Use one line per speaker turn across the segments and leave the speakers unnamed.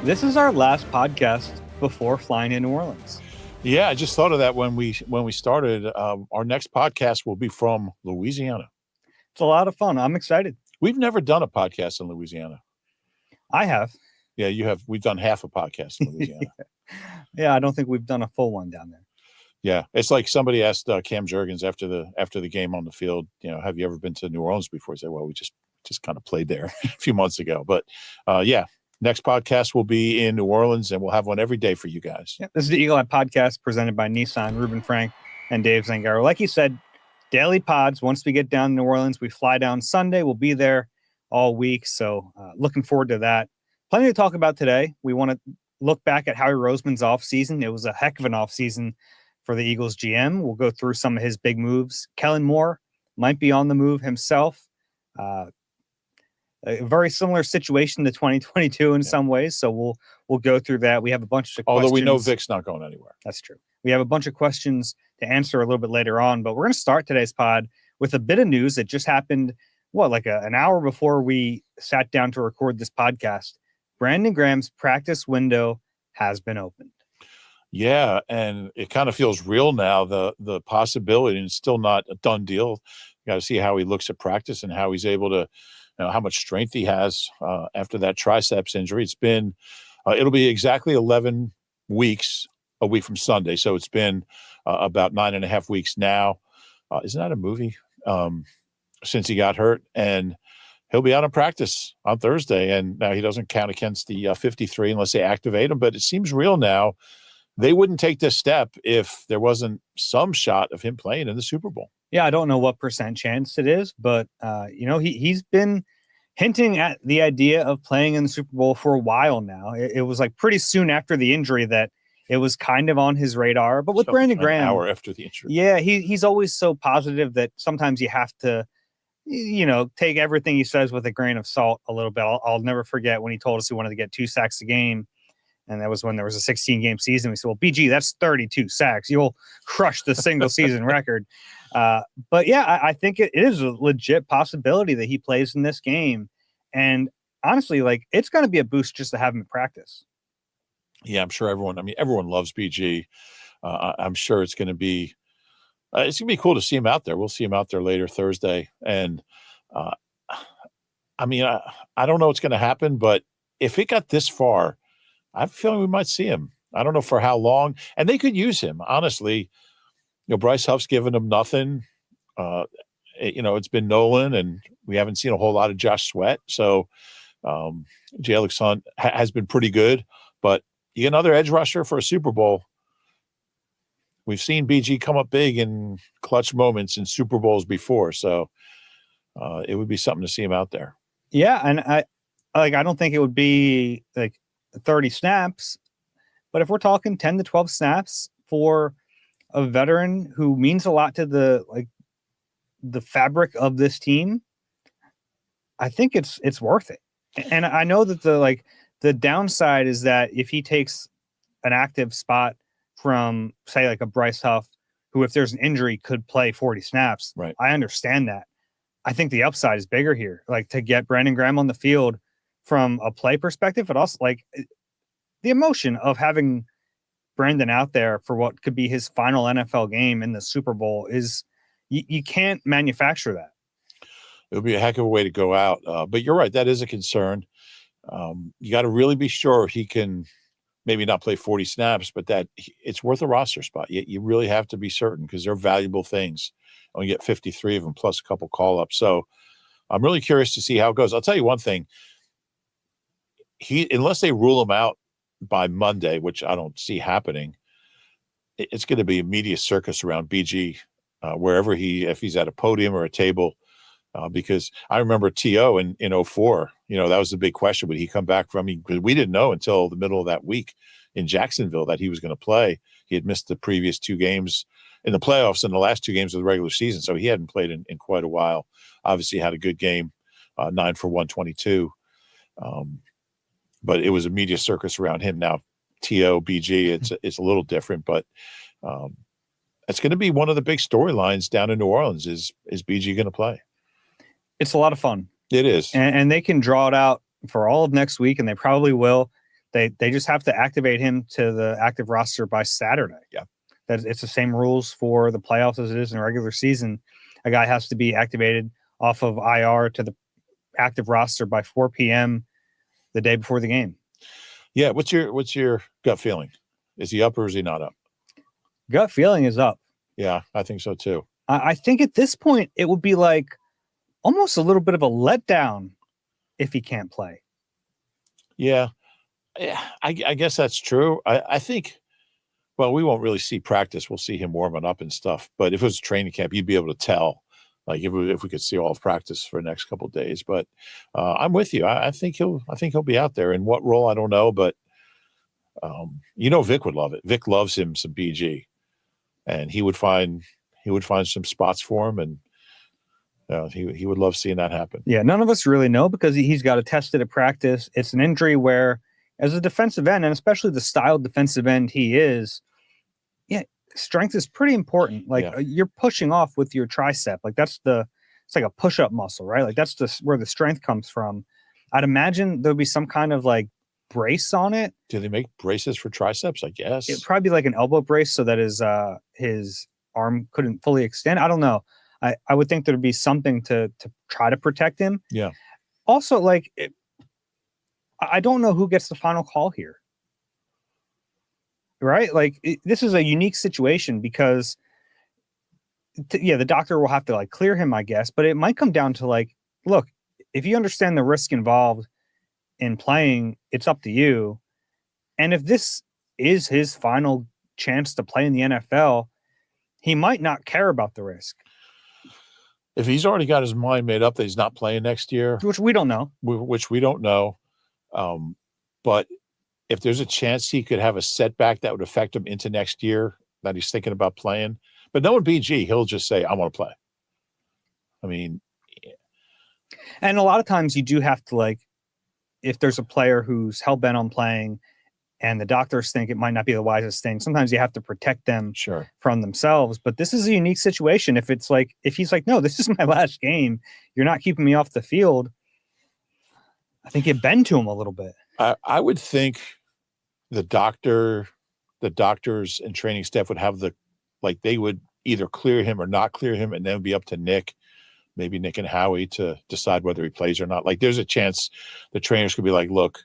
This is our last podcast before flying to New Orleans.
Yeah, I just thought of that when we started. Our next podcast will be from Louisiana.
It's a lot of fun. I'm excited.
We've never done a podcast in Louisiana.
I have.
Yeah, you have. We've done half a podcast in Louisiana.
Yeah, I don't think we've done a full one down there.
Yeah, it's like somebody asked Cam Jurgens after the game on the field, have you ever been to New Orleans before? He said, well, we just kind of played there a few months ago. But yeah, next podcast will be in New Orleans, and we'll have one every day for you guys.
Yeah, this is the Eagle Eye Podcast presented by Nissan, Reuben Frank, and Dave Zangaro. Like you said, daily pods. Once we get down to New Orleans, we fly down Sunday. We'll be there all week. So looking forward to that. Plenty to talk about today. We want to look back at Howie Roseman's offseason. It was a heck of an offseason for the Eagles GM. We'll go through some of his big moves. Kellen Moore might be on the move himself. A very similar situation to 2022 in some ways. So we'll go through that. We have a bunch of questions.
Although we know Vic's not going anywhere.
That's true. We have a bunch of questions to answer a little bit later on, but we're going to start today's pod with a bit of news that just happened, an hour before we sat down to record this podcast. Brandon Graham's practice window has been opened.
Yeah, and it kind of feels real now, the possibility, and it's still not a done deal. You got to see how he looks at practice and how he's able to, how much strength he has after that triceps injury. It's been, it'll be exactly 11 weeks, a week from Sunday. So it's been about 9.5 weeks now. Isn't that a movie? Since he got hurt, and he'll be out of practice on Thursday. And now he doesn't count against the 53 unless they activate him. But it seems real now. They wouldn't take this step if there wasn't some shot of him playing in the Super Bowl.
Yeah, I don't know what % chance it is, but he's been hinting at the idea of playing in the Super Bowl for a while now. It was like pretty soon after the injury that it was kind of on his radar. But with Brandon Graham,
an hour after the injury,
yeah, he's always so positive that sometimes you have to, take everything he says with a grain of salt a little bit. I'll never forget when he told us he wanted to get 2 sacks a game. And that was when there was a 16-game season. We said, well, BG, that's 32 sacks. You'll crush the single season record. But yeah, I think it is a legit possibility that he plays in this game. And honestly, it's going to be a boost just to have him in practice.
Yeah, I'm sure everyone loves BG. I'm sure it's going to be cool to see him out there. We'll see him out there later Thursday. And I don't know what's going to happen, but if it got this far, I have a feeling we might see him. I don't know for how long. And they could use him, honestly. Bryce Huff's given him nothing. It's been Nolan, and we haven't seen a whole lot of Josh Sweat. So J.Alex Hunt has been pretty good. But you get another edge rusher for a Super Bowl. We've seen BG come up big in clutch moments in Super Bowls before. So it would be something to see him out there.
Yeah, and I don't think it would be 30 snaps, but if we're talking 10 to 12 snaps for a veteran who means a lot to the fabric of this team, I think it's worth it. And I know that the downside is that if he takes an active spot from, say, a Bryce Huff, who, if there's an injury, could play 40 snaps.
Right.
I understand that. I think the upside is bigger here, to get Brandon Graham on the field from a play perspective, but also the emotion of having Brandon out there for what could be his final NFL game in the Super Bowl is you can't manufacture that.
It would be a heck of a way to go out. But you're right. That is a concern. You got to really be sure he can maybe not play 40 snaps, but that it's worth a roster spot. You really have to be certain because they're valuable things. Only get 53 of them plus a couple call-ups. So I'm really curious to see how it goes. I'll tell you one thing. Unless they rule him out by Monday, which I don't see happening, it's going to be a media circus around BG wherever if he's at a podium or a table, because I remember T.O. in 04, that was the big question. Would he come back from? Because we didn't know until the middle of that week in Jacksonville that he was going to play. He had missed the previous 2 games in the playoffs and the last 2 games of the regular season, so he hadn't played in quite a while. Obviously had a good game, 9 for 122. But it was a media circus around him. Now, T.O., BG, it's a little different, but it's going to be one of the big storylines down in New Orleans. Is BG going to play?
It's a lot of fun.
It is.
And they can draw it out for all of next week, and they probably will. They just have to activate him to the active roster by Saturday.
Yeah.
It's the same rules for the playoffs as it is in the regular season. A guy has to be activated off of IR to the active roster by 4 p.m. the day before the game.
Yeah. What's your gut feeling? Is he up or is he not up?
Gut feeling is up.
Yeah, I think so too.
I think at this point it would be like almost a little bit of a letdown if he can't play.
Yeah, I guess that's true. I think, well, we won't really see practice. We'll see him warming up and stuff. But if it was training camp, you'd be able to tell, like if we could see all of practice for the next couple of days. But I'm with you. I think he'll be out there. In what role, I don't know. But Vic would love it. Vic loves him some BG, and he would find some spots for him, and he would love seeing that happen.
Yeah, none of us really know because he's got to test it at practice. It's an injury where, as a defensive end, and especially the style defensive end he is, strength is pretty important. Like you're pushing off with your tricep. Like it's like a push-up muscle, right? Like that's where the strength comes from. I'd imagine there'll be some kind of like brace on it.
Do they make braces for triceps? I guess
it'd probably be like an elbow brace so that his arm couldn't fully extend. I don't know. I would think there'd be something to try to protect him.
Yeah.
Also, I don't know who gets the final call here. Right? This is a unique situation because, the doctor will have to clear him, I guess. But it might come down to look, if you understand the risk involved in playing, it's up to you. And if this is his final chance to play in the NFL, he might not care about the risk.
If he's already got his mind made up that he's not playing next year,
which we don't know,
but if there's a chance he could have a setback that would affect him into next year, that he's thinking about playing, but knowing BG, he'll just say, I want to play. I mean,
and a lot of times you do have to if there's a player who's hell-bent on playing and the doctors think it might not be the wisest thing, sometimes you have to protect them from themselves. But this is a unique situation. If he's like, no, this is my last game, you're not keeping me off the field, I think you bend to him a little bit.
I would think the doctors and training staff would have they would either clear him or not clear him, and then it'd be up to maybe Nick and Howie to decide whether he plays or not. There's a chance the trainers could be like, look,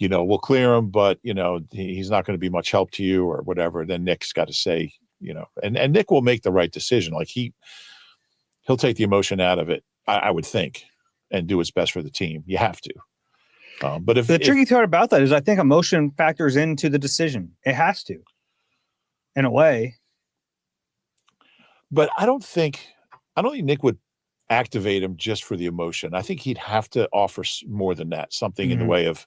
we'll clear him, but he's not going to be much help to you or whatever. Then Nick's got to say, and Nick will make the right decision. He'll take the emotion out of it, I would think, and do what's best for the team. You have to. But if
the tricky part about that is, I think emotion factors into the decision. It has to, in a way.
But I don't think Nick would activate him just for the emotion. I think he'd have to offer more than that, something in the way of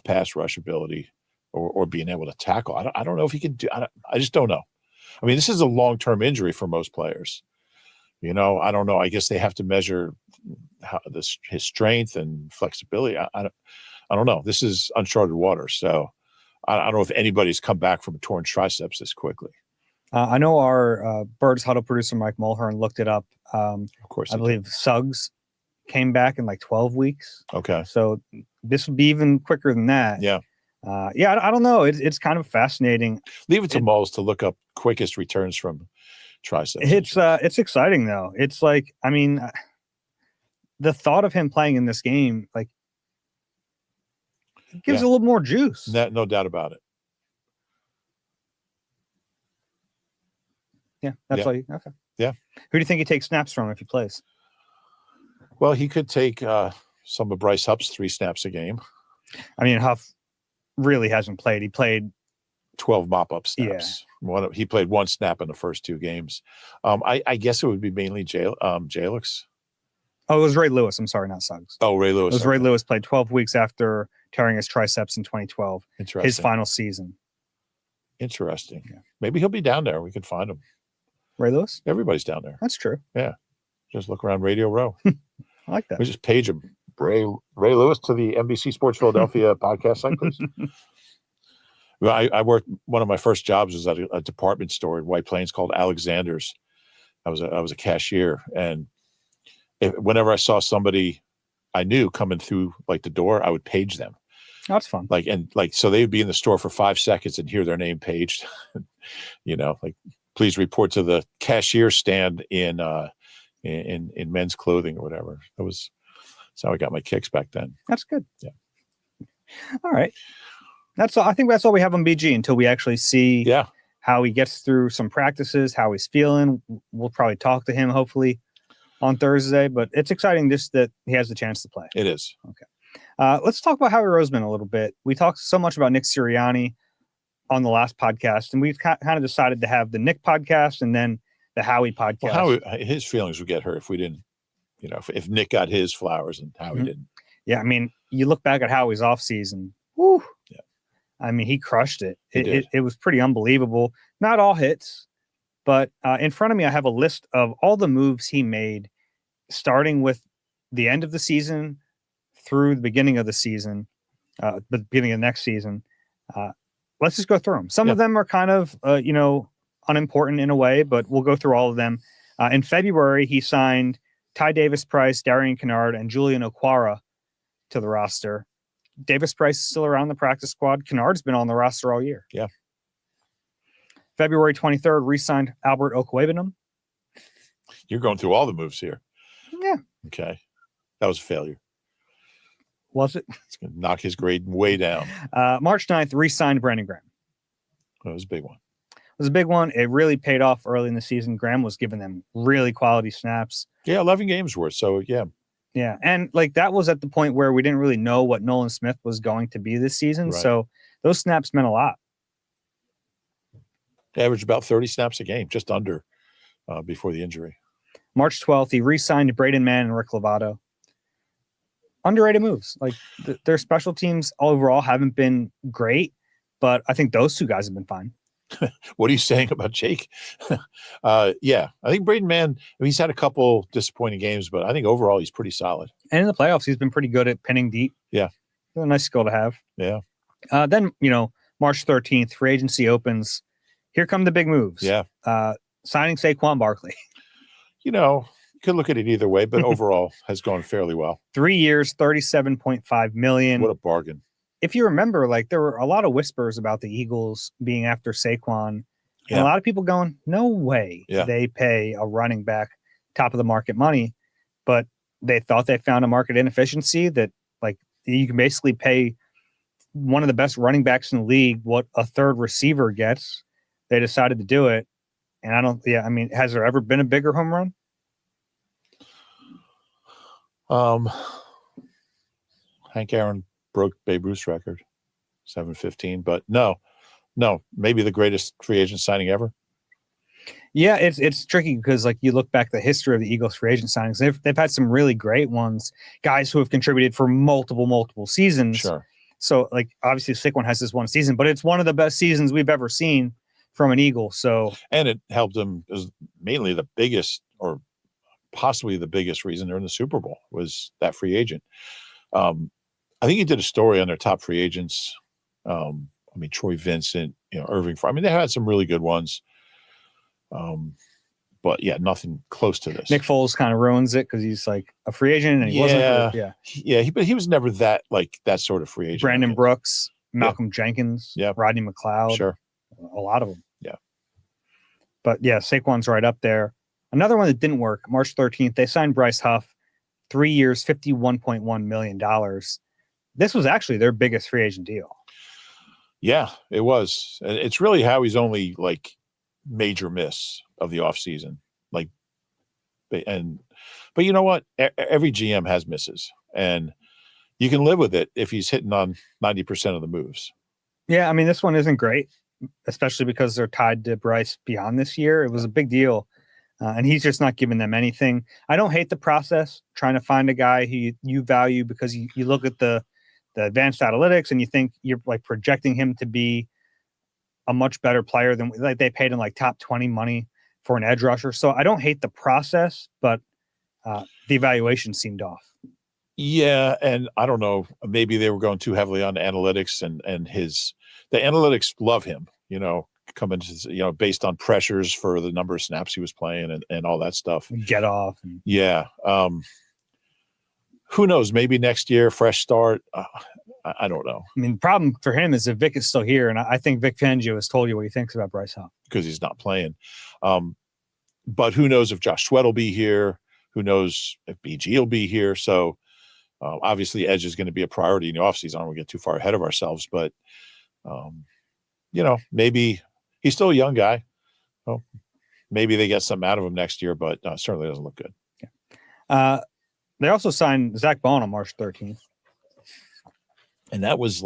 pass rush ability or being able to tackle. I don't know if he can do. I just don't know. I mean, this is a long-term injury for most players. I don't know. I guess they have to measure his strength and flexibility. I don't know. This is uncharted water. So I don't know if anybody's come back from a torn triceps this quickly.
I know our Birds Huddle producer, Mike Mulhern, looked it up.
Of course.
I believe Suggs came back in 12 weeks.
Okay.
So this would be even quicker than that.
Yeah.
I don't know. It's kind of fascinating.
Leave it to Moles to look up quickest returns from triceps.
It's exciting though. It's the thought of him playing in this game, gives a little more juice.
No doubt about it.
Yeah, that's all you. Okay.
Yeah.
Who do you think he takes snaps from if he plays?
Well, he could take some of Bryce Huff's 3 snaps a game.
I mean, Huff really hasn't played. He played
12 mop-up snaps. Yeah. He played 1 snap in the first 2 games. I guess it would be mainly Jalix.
Oh, it was Ray Lewis. I'm sorry, not Suggs.
Oh, Ray Lewis.
It was Ray Lewis, played 12 weeks after tearing his triceps in 2012.
Interesting.
His final season.
Interesting. Yeah. Maybe he'll be down there. We can find him.
Ray Lewis?
Everybody's down there.
That's true.
Yeah. Just look around Radio Row.
I like that.
We just page him. Ray Lewis to the NBC Sports Philadelphia podcast site, please. Well, I worked, one of my first jobs was at a department store in White Plains called Alexander's. I was a cashier, and whenever I saw somebody I knew coming through the door, I would page them.
That's fun.
So they'd be in the store for 5 seconds and hear their name paged, like, please report to the cashier stand in men's clothing or whatever. That's how I got my kicks back then.
That's good.
Yeah.
All right. That's all. I think that's all we have on BG until we actually see how he gets through some practices, how he's feeling. We'll probably talk to him hopefully on Thursday, but it's exciting just that he has the chance to play.
It is.
Okay. Let's talk about Howie Roseman a little bit. We talked so much about Nick Sirianni on the last podcast, and we've kind of decided to have the Nick podcast and then the Howie podcast.
Well, his feelings would get hurt if we didn't, if Nick got his flowers and Howie didn't.
Yeah, I mean, you look back at Howie's offseason. Woo.
Yeah.
I mean, he crushed it.
It
was pretty unbelievable. Not all hits, but in front of me, I have a list of all the moves he made, starting with the end of the season through the beginning of the season, the beginning of next season. Let's just go through them. Some of them are kind of, unimportant in a way, but we'll go through all of them. In February, he signed Ty Davis-Price, Darian Kennard, and Julian Okwara to the roster. Davis-Price is still around the practice squad. Kennard's been on the roster all year.
Yeah.
February 23rd, re-signed Albert Okwuegbunam.
You're going through all the moves here.
Yeah.
Okay. That was a failure.
Was it?
It's going to knock his grade way down.
March 9th, re-signed Brandon Graham.
That was a big one.
It was a big one. It really paid off early in the season. Graham was giving them really quality snaps.
Yeah, 11 games worth. So, yeah.
Yeah, and that was at the point where we didn't really know what Nolan Smith was going to be this season.
Right.
So those snaps meant a lot.
They averaged about 30 snaps a game, just under before the injury.
March 12th, he re-signed Braden Mann and Rick Lovato. Underrated moves. Their special teams overall haven't been great, but I think those two guys have been fine.
What are you saying about Jake? Yeah, I think Braden Mann, he's had a couple disappointing games, but I think overall he's pretty solid.
And in the playoffs, he's been pretty good at pinning deep.
Yeah.
A nice skill to have.
Yeah.
Then, March 13th, free agency opens. Here come the big moves.
Yeah.
Signing Saquon Barkley.
You could look at it either way, but overall has gone fairly well.
3 years, $37.5 million.
What a bargain.
If you remember, there were a lot of whispers about the Eagles being after Saquon. And a lot of people going, no way they pay a running back top of the market money. But they thought they found a market inefficiency that you can basically pay one of the best running backs in the league what a third receiver gets. They decided to do it. And has there ever been a bigger home run?
Hank Aaron broke Babe Ruth's record, 715. But no, maybe the greatest free agent signing ever.
Yeah, it's tricky because you look back at the history of the Eagles free agent signings. They've had some really great ones, guys who have contributed for multiple seasons.
Sure.
So obviously Saquon has this one season, but it's one of the best seasons we've ever seen from an Eagle. So
and it helped them as mainly the biggest or possibly the biggest reason they're in the Super Bowl was that free agent. I think he did a story on their top free agents. Troy Vincent, Irving. They had some really good ones. But yeah, nothing close to this.
Nick Foles kind of ruins it because he's a free agent and he wasn't.
But he was never that sort of free agent.
Brandon Brooks, Malcolm Jenkins, Rodney McLeod.
Sure.
A lot of them.
Yeah.
But yeah, Saquon's right up there. Another one that didn't work, March 13th, they signed Bryce Huff, 3 years, $51.1 million. This was actually their biggest free agent deal.
Yeah, it was. It's really Howie's only major miss of the offseason. But you know what? Every GM has misses, and you can live with it if he's hitting on 90% of the moves. Yeah,
this one isn't great, especially because they're tied to Bryce beyond this year. It was a big deal. And he's just not giving them anything. I don't hate the process, trying to find a guy who you value because you look at the advanced analytics and you think you're projecting him to be a much better player than they paid him top 20 money for an edge rusher. So I don't hate the process, but the evaluation seemed off.
Yeah, and I don't know, maybe they were going too heavily on analytics and the analytics love him, coming to, based on pressures for the number of snaps he was playing and all that stuff.
Get off.
Yeah. Who knows? Maybe next year, fresh start. I don't know.
I mean, the problem for him is if Vic is still here, and I think Vic Fangio has told you what he thinks about Bryce Huff.
Because he's not playing. But who knows if Josh Sweat will be here? Who knows if BG will be here? So obviously Edge is going to be a priority in the offseason. I don't want to get too far ahead of ourselves, but, maybe he's still a young guy. Well, maybe they get something out of him next year, but certainly doesn't look good.
Yeah. They also signed Zach Bond on March 13th.
And that was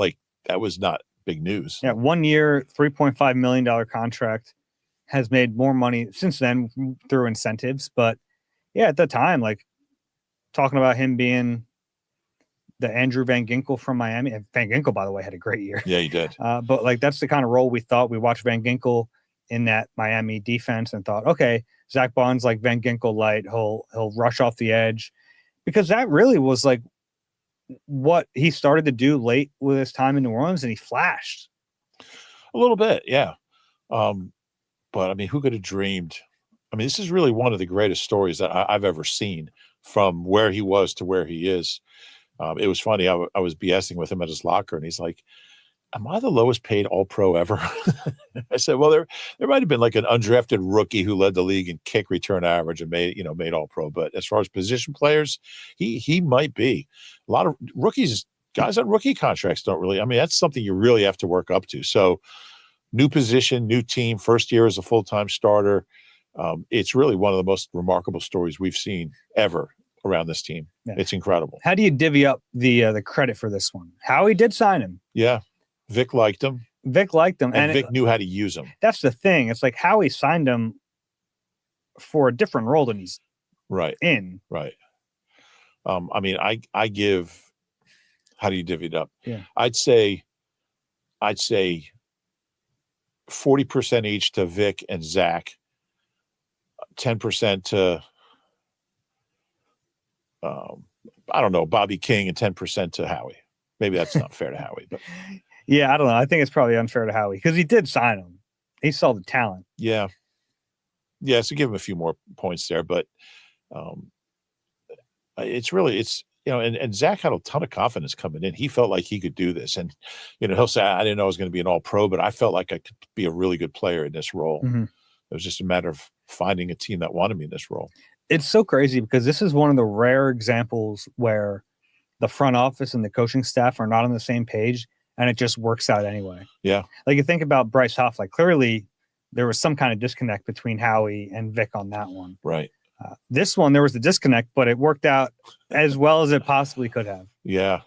not big news.
Yeah, 1 year, $3.5 million contract. Has made more money since then through incentives. But yeah, at the time, like talking about him being the Andrew Van Ginkel from Miami. And Van Ginkel, by the way, had a great year.
Yeah, he did.
But like that's the kind of role we thought. We watched Van Ginkel in that Miami defense and thought, okay, Zach Bond's like Van Ginkel light. He'll rush off the edge, because that really was like what he started to do late with his time in New Orleans, and he flashed
a little bit. Yeah. But I mean, who could have dreamed? I mean, this is really one of the greatest stories that I've ever seen, from where he was to where he is. It was funny. I was BSing with him at his locker, and he's like, "Am I the lowest paid All-Pro ever?" I said, "Well, there might have been like an undrafted rookie who led the league in kick return average and made All-Pro. But as far as position players, he might be. A lot of rookies, guys on rookie contracts don't really. I mean, that's something you really have to work up to. So, new position, new team, first year as a full-time starter. It's really one of the most remarkable stories we've seen ever around this team. Yeah. It's incredible.
How do you divvy up the credit for this one? Howie did sign him.
Yeah. Vic liked him.
And
Vic knew how to use him.
That's the thing. It's like Howie signed him for a different role than he's in.
Right. I mean, I give, how do you divvy it up?
Yeah.
I'd say 40% each to Vic and Zach, 10% to, I don't know, Bobby King, and 10% to Howie. Maybe that's not fair to Howie, but
yeah, I don't know. I think it's probably unfair to Howie because he did sign him. He saw the talent.
Yeah. Yeah. So give him a few more points there, but and Zach had a ton of confidence coming in. He felt like he could do this, and he'll say, "I didn't know I was going to be an All-Pro, but I felt like I could be a really good player in this role."
Mm-hmm.
It was just a matter of finding a team that wanted me in this role.
It's so crazy because this is one of the rare examples where the front office and the coaching staff are not on the same page, and it just works out anyway.
Yeah.
Like you think about Bryce Huff, like clearly there was some kind of disconnect between Howie and Vic on that one.
Right.
This one, there was a disconnect, but it worked out as well as it possibly could have.
Yeah.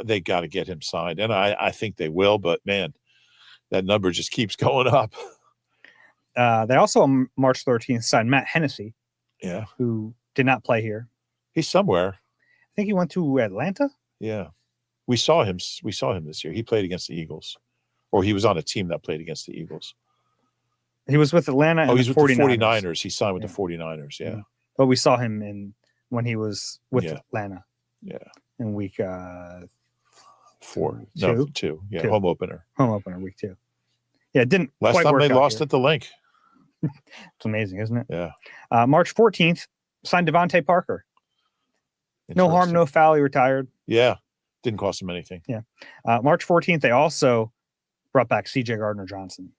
They got to get him signed, and I think they will, but man, that number just keeps going up.
They also on March 13th signed Matt Hennessy.
Yeah.
Who did not play here.
He's somewhere.
I think he went to Atlanta.
Yeah. We saw him this year. He played against the Eagles, or he was on a team that played against the Eagles.
He was with Atlanta and
he's
the
with
49ers.
the 49ers. He signed with the 49ers. Yeah.
But we saw him when he was with Atlanta.
Yeah.
In week
4.
Two.
No, 2. Yeah. 2. Home opener,
week 2. Yeah. It didn't
last
quite
time
work
they
out
lost
here.
at the Link.
It's amazing, isn't it?
Yeah.
March 14th signed Devontae Parker. No harm, no foul. He retired.
Yeah. Didn't cost him anything.
Yeah. March 14th, they also brought back C.J. Gardner-Johnson.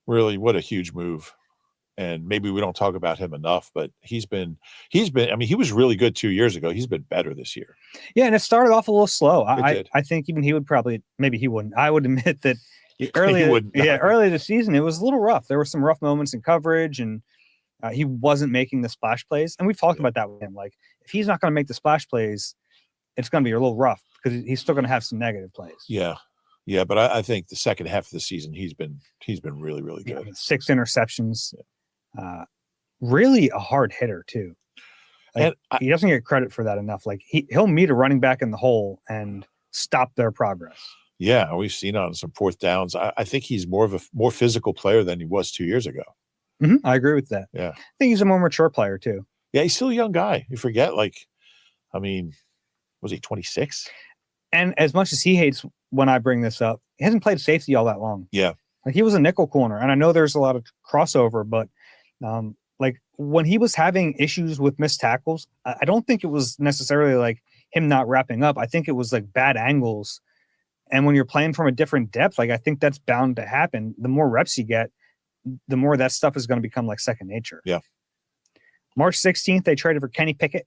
Really, what a huge move. And maybe we don't talk about him enough, but he's been, I mean, he was really good 2 years ago. He's been better this year.
Yeah. And it started off a little slow. I think even he would maybe he wouldn't. I would admit that early this season, it was a little rough. There were some rough moments in coverage, and he wasn't making the splash plays. And we've talked about that with him. Like, if he's not going to make the splash plays, it's going to be a little rough because he's still going to have some negative plays.
Yeah. Yeah. But I think the second half of the season, he's been really, really good.
Yeah, 6 interceptions. Really a hard hitter too. Like, and he doesn't get credit for that enough. Like he'll meet a running back in the hole and stop their progress.
Yeah, we've seen on some fourth downs. I think he's more physical player than he was 2 years ago.
Mm-hmm. I agree with that.
Yeah,
I think he's a more mature player too.
Yeah, he's still a young guy. You forget, I mean, was he 26? And
as much as he hates when I bring this up, he hasn't played safety all that long.
Yeah,
like he was a nickel corner, and I know there's a lot of crossover, but like when he was having issues with missed tackles, I don't think it was necessarily like him not wrapping up. I think it was like bad angles And when you're playing from a different depth, like I think that's bound to happen. The more reps you get, the more that stuff is going to become like second nature.
Yeah.
March 16th, they traded for Kenny Pickett.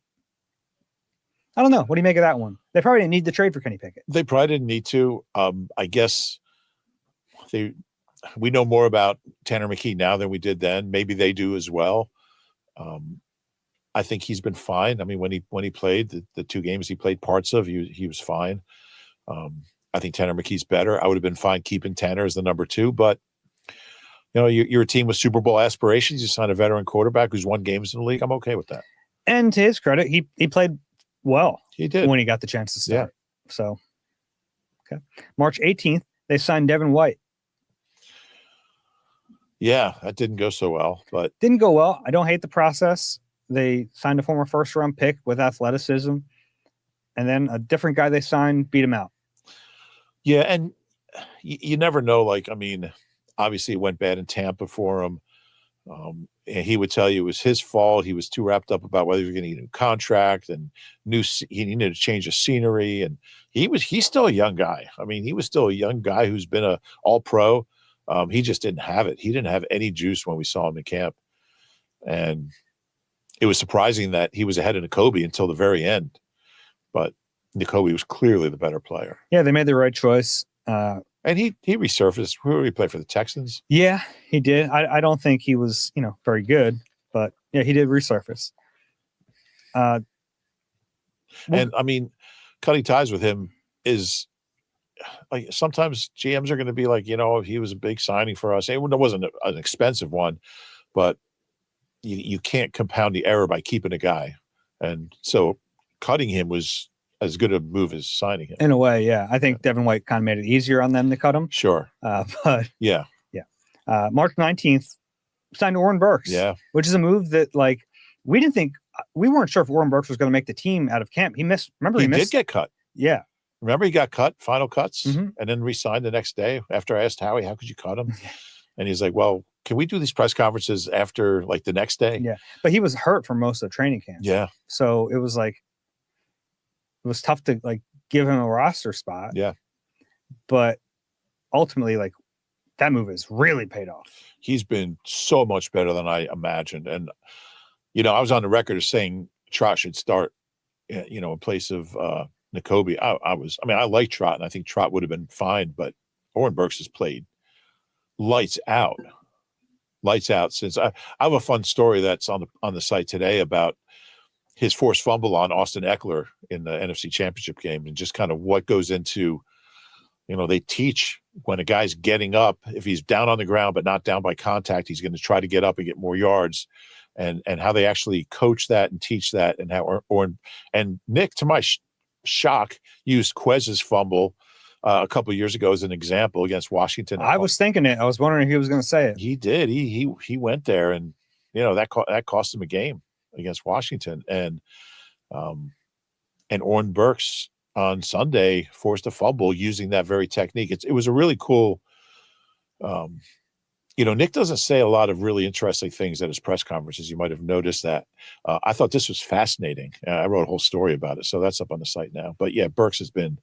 I don't know. What do you make of that one? They probably didn't need to trade for Kenny Pickett.
They probably didn't need to. I guess we know more about Tanner McKee now than we did then. Maybe they do as well. I think he's been fine. I mean, when he played the 2 games he played parts of, he was fine. I think Tanner McKee's better. I would have been fine keeping Tanner as the number 2, but you're a team with Super Bowl aspirations. You sign a veteran quarterback who's won games in the league. I'm okay with that.
And to his credit, he played well.
He did
when he got the chance to start.
Yeah.
So, okay. March 18th, they signed Devin White.
Yeah, that didn't go so well, but
didn't go well. I don't hate the process. They signed a former first-round pick with athleticism, and then a different guy they signed beat him out.
Yeah, and you never know. Like, I mean, obviously it went bad in Tampa for him. And he would tell you it was his fault. He was too wrapped up about whether he was going to get a new contract and he needed to change the scenery. And he's still a young guy. I mean, he was still a young guy who's been a all-pro. He just didn't have it. He didn't have any juice when we saw him in camp. And it was surprising that he was ahead of Nakobe until the very end. But Nakobe was clearly the better player.
Yeah, they made the right choice.
And he resurfaced. Who did he play for? The Texans?
Yeah, he did. I don't think he was, very good, but yeah, he did resurface.
And I mean, cutting ties with him is like sometimes GMs are going to be like, he was a big signing for us. It wasn't an expensive one, but you can't compound the error by keeping a guy. And so cutting him was as good a move as signing him.
In a way, yeah. I think Devin White kind of made it easier on them to cut him.
Sure.
But
yeah.
March 19th, signed Oren Burks.
Yeah.
Which is a move that we weren't sure if Oren Burks was going to make the team out of camp. He missed. Remember, he
did get cut.
Yeah.
Remember, he got cut, final cuts, and then re-signed the next day after I asked Howie, how could you cut him? And he's like, well, can we do these press conferences after like the next day?
Yeah. But he was hurt for most of training camp.
Yeah.
So it was tough to give him a roster spot.
Yeah.
But ultimately, that move has really paid off.
He's been so much better than I imagined. And, I was on the record as saying Trot should start, in place of Nakobe. I like Trot, and I think Trot would have been fine, but Oren Burks has played lights out since I have a fun story that's on the site today about his forced fumble on Austin Eckler in the NFC Championship game, and just kind of what goes into, they teach when a guy's getting up, if he's down on the ground but not down by contact, he's going to try to get up and get more yards, and how they actually coach that and teach that, and how and Nick, to my shock, used Quez's fumble a couple of years ago as an example against Washington.
I was thinking it. I was wondering if he was going to say it.
He did. He went there, and that cost him a game against Washington, and Oren Burks on Sunday forced a fumble using that very technique. It was a really cool. Nick doesn't say a lot of really interesting things at his press conferences. You might have noticed that. I thought this was fascinating. I wrote a whole story about it, so that's up on the site now. But yeah, Burks has been.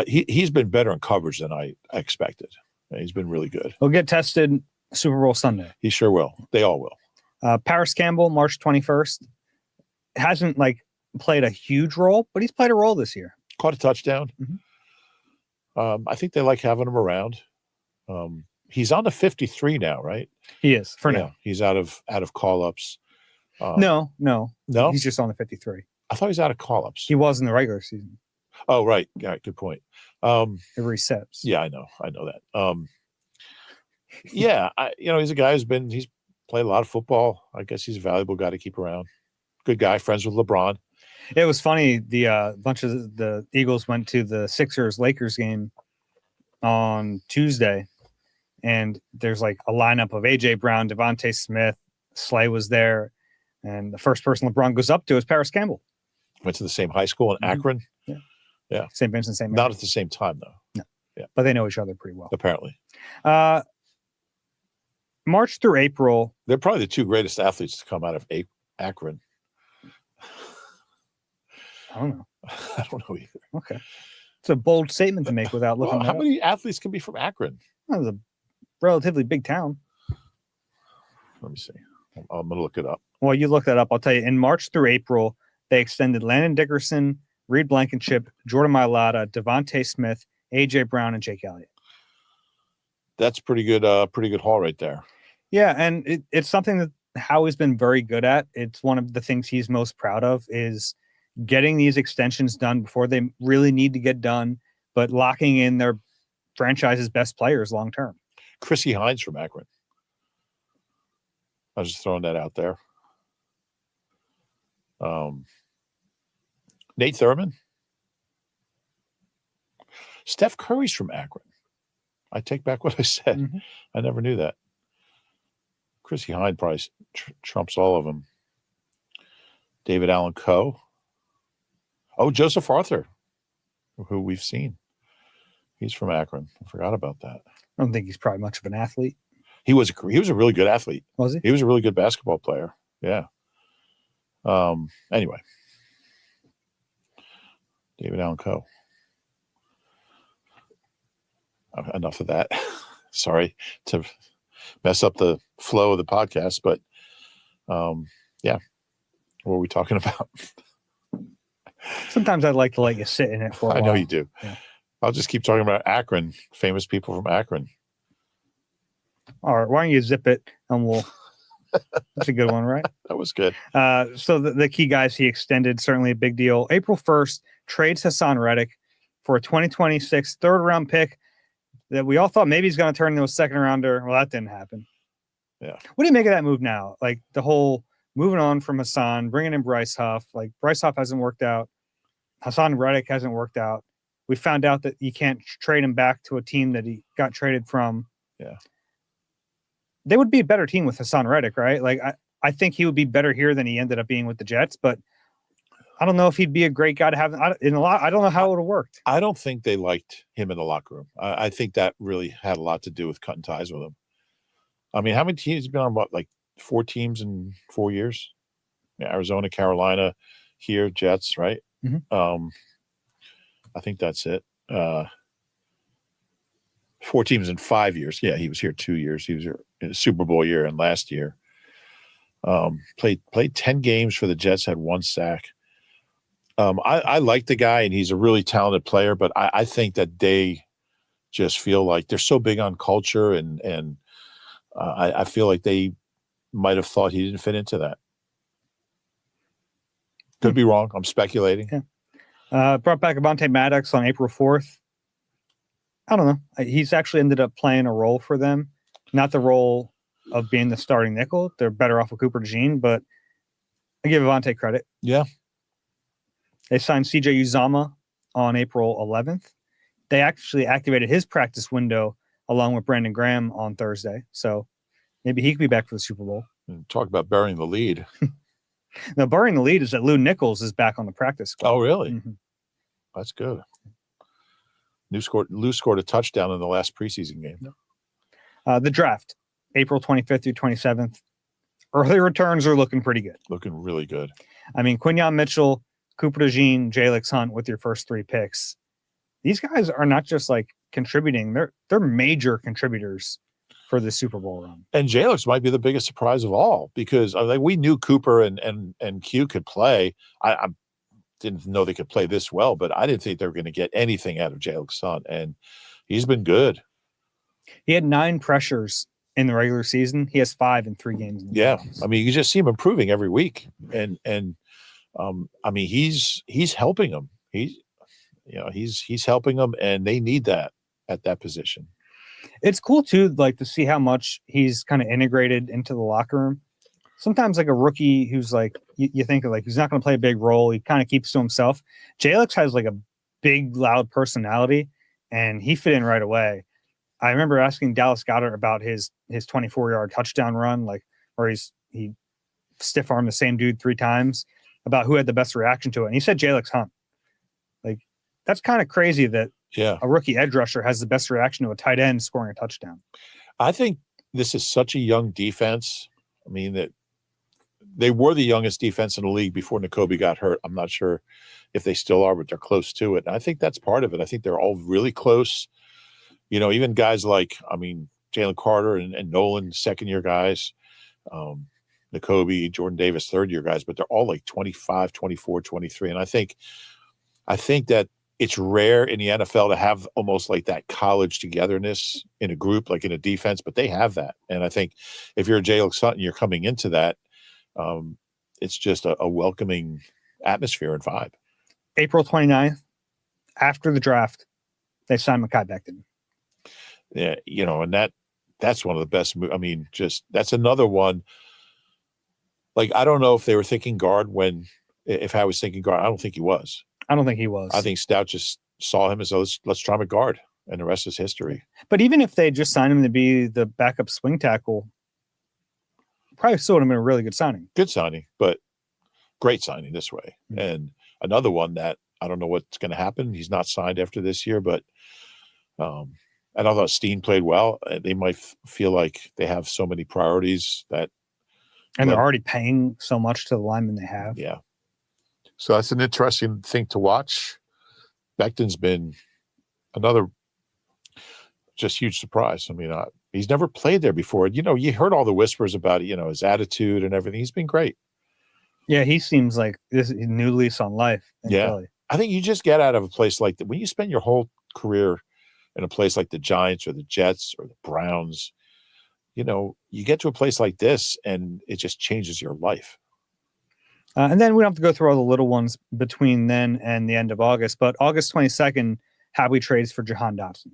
He's been better in coverage than I expected. He's been really good.
He'll get tested Super Bowl Sunday.
He sure will. They all will.
Paris Campbell, March 21st, hasn't played a huge role, but he's played a role this year.
Caught a touchdown.
Mm-hmm.
I think they like having him around. He's on the 53 now, right?
He is for now.
He's out of call-ups.
No.
He's
just on the 53.
I thought he was out of call-ups.
He was in the regular season.
Oh, right. Yeah, good point.
It resets.
Yeah, I know that. He's a guy he's played a lot of football. I guess he's a valuable guy to keep around. Good guy, friends with LeBron.
It was funny. The bunch of the Eagles went to the Sixers-Lakers game on Tuesday, and there's a lineup of A.J. Brown, Devontae Smith, Slay was there, and the first person LeBron goes up to is Paris Campbell.
Went to the same high school in Akron. Yeah.
St. Vincent, St. Mary.
Not at the same time, though.
No.
Yeah.
But they know each other pretty well.
Apparently.
March through April.
They're probably the two greatest athletes to come out of Akron.
I don't know.
I don't know either.
Okay. It's a bold statement to make without looking.
How many athletes can be from Akron?
Well, it's a relatively big town.
Let me see. I'm going to look it up.
Well, you look that up. I'll tell you. In March through April, they extended Landon Dickerson, Reed Blankenship, Jordan Mailata, Devontae Smith, A.J. Brown, and Jake Elliott.
That's pretty good haul right there.
Yeah, and it's something that Howie's been very good at. It's one of the things he's most proud of is getting these extensions done before they really need to get done, but locking in their franchise's best players long term.
Chrissy Hines from Akron. I was just throwing that out there. Nate Thurman. Steph Curry's from Akron. I take back what I said.
Mm-hmm.
I never knew that. Chrissy Hines probably trumps all of them. David Allen Coe. Oh, Joseph Arthur, who we've seen. He's from Akron. I forgot about that.
I don't think he's probably much of an athlete.
He was a really good athlete.
Was he?
He was a really good basketball player. Yeah. Anyway. David Allen Coe. Enough of that. Sorry to mess up the flow of the podcast, but yeah. What are we talking about?
Sometimes I'd like to let you sit in it for a while.
I know you do.
Yeah.
I'll just keep talking about Akron, famous people from Akron.
All right, why don't you zip it and we'll that's a good one, right?
That was good.
So the key guys he extended, certainly a big deal. April 1st, trades Hassan Reddick for a 2026 third-round pick that we all thought maybe he's going to turn into a second-rounder. Well, that didn't happen.
Yeah.
What do you make of that move now? Like the whole moving on from Hassan, bringing in Bryce Huff. Like Bryce Huff hasn't worked out. Hassan Reddick hasn't worked out. We found out that you can't trade him back to a team that he got traded from.
Yeah.
They would be a better team with Hassan Reddick, right? Like I think he would be better here than he ended up being with the Jets, but I don't know if he'd be a great guy to have in a lot. I don't know how it would have worked.
I don't think they liked him in the locker room. I think that really had a lot to do with cutting ties with him. I mean, how many teams has he been on? What, like 4 teams in 4 years? Yeah, Arizona, Carolina, here, Jets, right?
Mm-hmm.
I think that's it. 4 teams in 5 years. Yeah, he was here 2 years. He was here in the Super Bowl year and last year. Played 10 games for the Jets, had 1 sack. I like the guy, and he's a really talented player, but I think that they just feel like they're so big on culture, and I feel like they might have thought he didn't fit into that. Could be wrong. I'm speculating.
Yeah. Brought back Avonte Maddox on April 4th. I don't know. He's actually ended up playing a role for them. Not the role of being the starting nickel. They're better off with Cooper DeJean, but I give Avonte credit.
Yeah.
They signed CJ Uzomah on April 11th. They actually activated his practice window along with Brandon Graham on Thursday. So maybe he could be back for the Super Bowl.
And talk about burying the lead.
Now, burying the lead is that Lou Nichols is back on the practice squad.
Oh, really?
Mm-hmm.
That's good. Lou scored a touchdown in the last preseason game.
The draft, April 25th through 27th. Early returns are looking pretty good.
Looking really good.
I mean, Quinyon Mitchell, Cooper DeJean, Jalix Hunt with your first 3 picks. These guys are not just like contributing; they're major contributors for the Super Bowl run.
And Jalix might be the biggest surprise of all, because like we knew Cooper and Q could play. I didn't know they could play this well, but I didn't think they were going to get anything out of Jalix Hunt, and he's been good. He
had 9 pressures in the regular season. He has 5 in 3 games.
Yeah, I mean, you just see him improving every week, and I mean, he's helping them. He's helping them, and they need that at that position.
It's cool too, like to see how much he's kind of integrated into the locker room. Sometimes like a rookie who's like, you think of like, he's not going to play a big role. He kind of keeps to himself. Jalix has like a big, loud personality, and he fit in right away. I remember asking Dallas Goedert about his 24-yard touchdown run, like where he stiff armed the same dude 3 times, about who had the best reaction to it. And he said Jalix Hunt. Like, that's kind of crazy that a rookie edge rusher has the best reaction to a tight end scoring a touchdown.
I think this is such a young defense. I mean, that they were the youngest defense in the league before Nakobe got hurt. I'm not sure if they still are, but they're close to it. And I think that's part of it. I think they're all really close. Even guys like, Jalen Carter and Nolan, second-year guys, Nakobe, Jordan Davis, third-year guys, but they're all like 25, 24, 23. And I think that it's rare in the NFL to have almost like that college togetherness in a group, like in a defense, but they have that. And I think if you're a Jalen Sutton, you're coming into that. It's just a welcoming atmosphere and vibe.
April 29th, after the draft, they signed Mekhi Becton.
Yeah, and that's one of the best. That's another one. Like, I don't know if they were thinking guard if I was thinking guard. I don't think he was.
I don't think he was.
I think Stout just saw him as, let's try him at guard, and the rest is history.
But even if they just signed him to be the backup swing tackle, probably still would have been a really good signing. Good signing,
but great signing this way. Mm-hmm. And another one that I don't know what's going to happen. He's not signed after this year, but and I thought Steen played well. They might feel like they have so many priorities that.
And they're already paying so much to the linemen they have.
Yeah. So that's an interesting thing to watch. Becton's been another just huge surprise. He's never played there before. You heard all the whispers about his attitude and everything. He's been great.
Yeah, he seems like this new lease on life in Philly.
I think you just get out of a place like that. When you spend your whole career in a place like the Giants or the Jets or the Browns, you get to a place like this and it just changes your life.
And then we don't have to go through all the little ones between then and the end of August, but August 22nd, Howie trades for Jahan Dotson.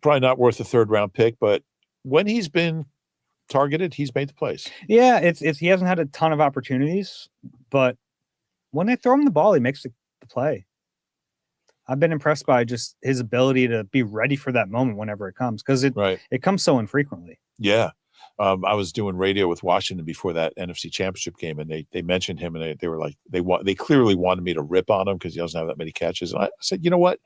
Probably not worth a third-round pick, but when he's been targeted, he's made the plays.
Yeah, it's he hasn't had a ton of opportunities, but when they throw him the ball, he makes the play. I've been impressed by just his ability to be ready for that moment whenever it comes, because it comes so infrequently.
Yeah. I was doing radio with Washington before that NFC Championship game, and they mentioned him, and they were like, they clearly wanted me to rip on him because he doesn't have that many catches. And I said, you know what?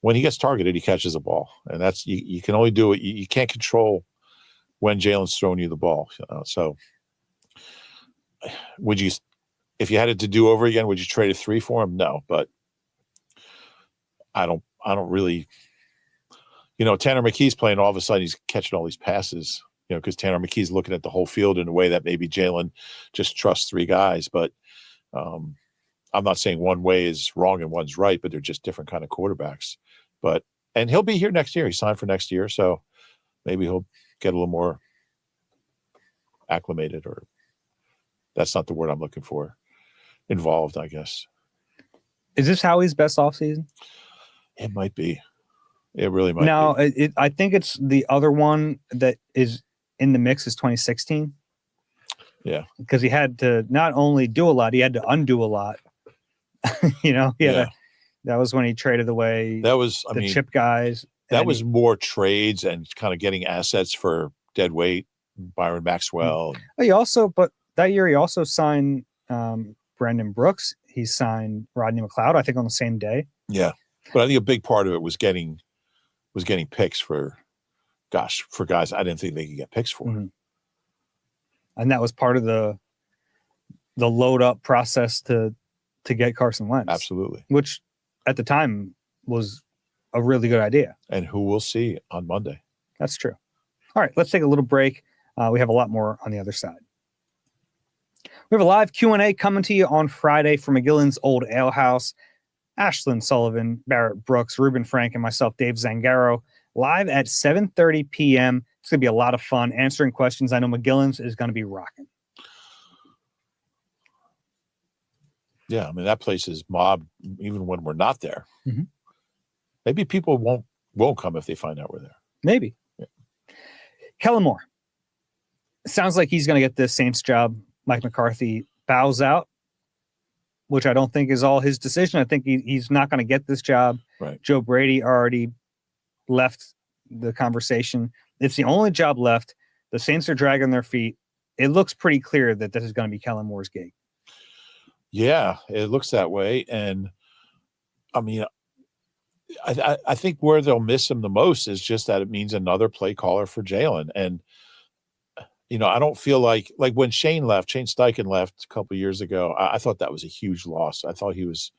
When he gets targeted, he catches a ball, and that's you can only do it. You can't control when Jalen's throwing you the ball. So, would you, if you had it to do over again, would you trade a 3 for him? No, but I don't really. Tanner McKee's playing. All of a sudden, he's catching all these passes. Because Tanner McKee's looking at the whole field in a way that maybe Jalen just trusts 3 guys. But I'm not saying one way is wrong and one's right, but they're just different kind of quarterbacks. And he'll be here next year. He signed for next year, so maybe he'll get a little more acclimated, or that's not the word I'm looking for. Involved, I guess.
Is this Howie's best offseason?
It might be. It really might.
Now, I think it's the other one that is in the mix is 2016.
Yeah,
because he had to not only do a lot, he had to undo a lot. That was when he traded away.
That was
the chip guys.
That was more trades and kind of getting assets for dead weight, Byron Maxwell.
But that year he also signed Brandon Brooks. He signed Rodney McLeod, I think, on the same day.
Yeah, but I think a big part of it was getting picks for guys I didn't think they could get picks for.
Mm-hmm. And that was part of the load up process to get Carson Wentz.
Absolutely.
Which at the time was a really good idea.
And who we'll see on Monday.
That's true. All right, let's take a little break. We have a lot more on the other side. We have a live Q&A coming to you on Friday from McGillen's Old Ale House. Ashlyn Sullivan, Barrett Brooks, Reuben Frank, and myself, Dave Zangaro, live at 7:30 p.m. It's going to be a lot of fun answering questions. I know McGillen's is going to be rocking.
Yeah, that place is mobbed even when we're not there.
Mm-hmm.
Maybe people won't come if they find out we're there.
Maybe. Yeah. Kellen Moore. Sounds like he's going to get the Saints job. Mike McCarthy bows out, which I don't think is all his decision. I think he's not going to get this job.
Right.
Joe Brady already left the conversation. It's the only job left. The Saints are dragging their feet. It looks pretty clear that this is going to be Kellen Moore's gig.
Yeah, it looks that way. And I think where they'll miss him the most is just that it means another play caller for Jalen. And I don't feel like when Shane Steichen left a couple of years ago, I thought that was a huge loss. I thought he's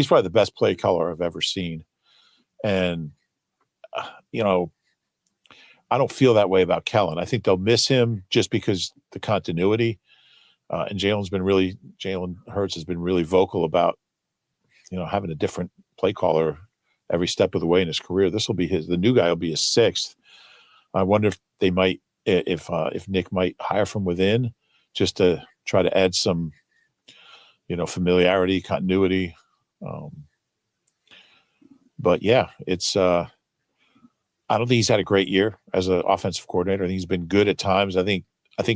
probably the best play caller I've ever seen. And, I don't feel that way about Kellen. I think they'll miss him just because the continuity. And Jalen Hurts has been really vocal about, having a different play caller every step of the way in his career. The new guy will be his sixth. I wonder if they might, if Nick might hire from within just to try to add some, familiarity, continuity. But yeah, it's, I don't think he's had a great year as an offensive coordinator. I think he's been good at times. I think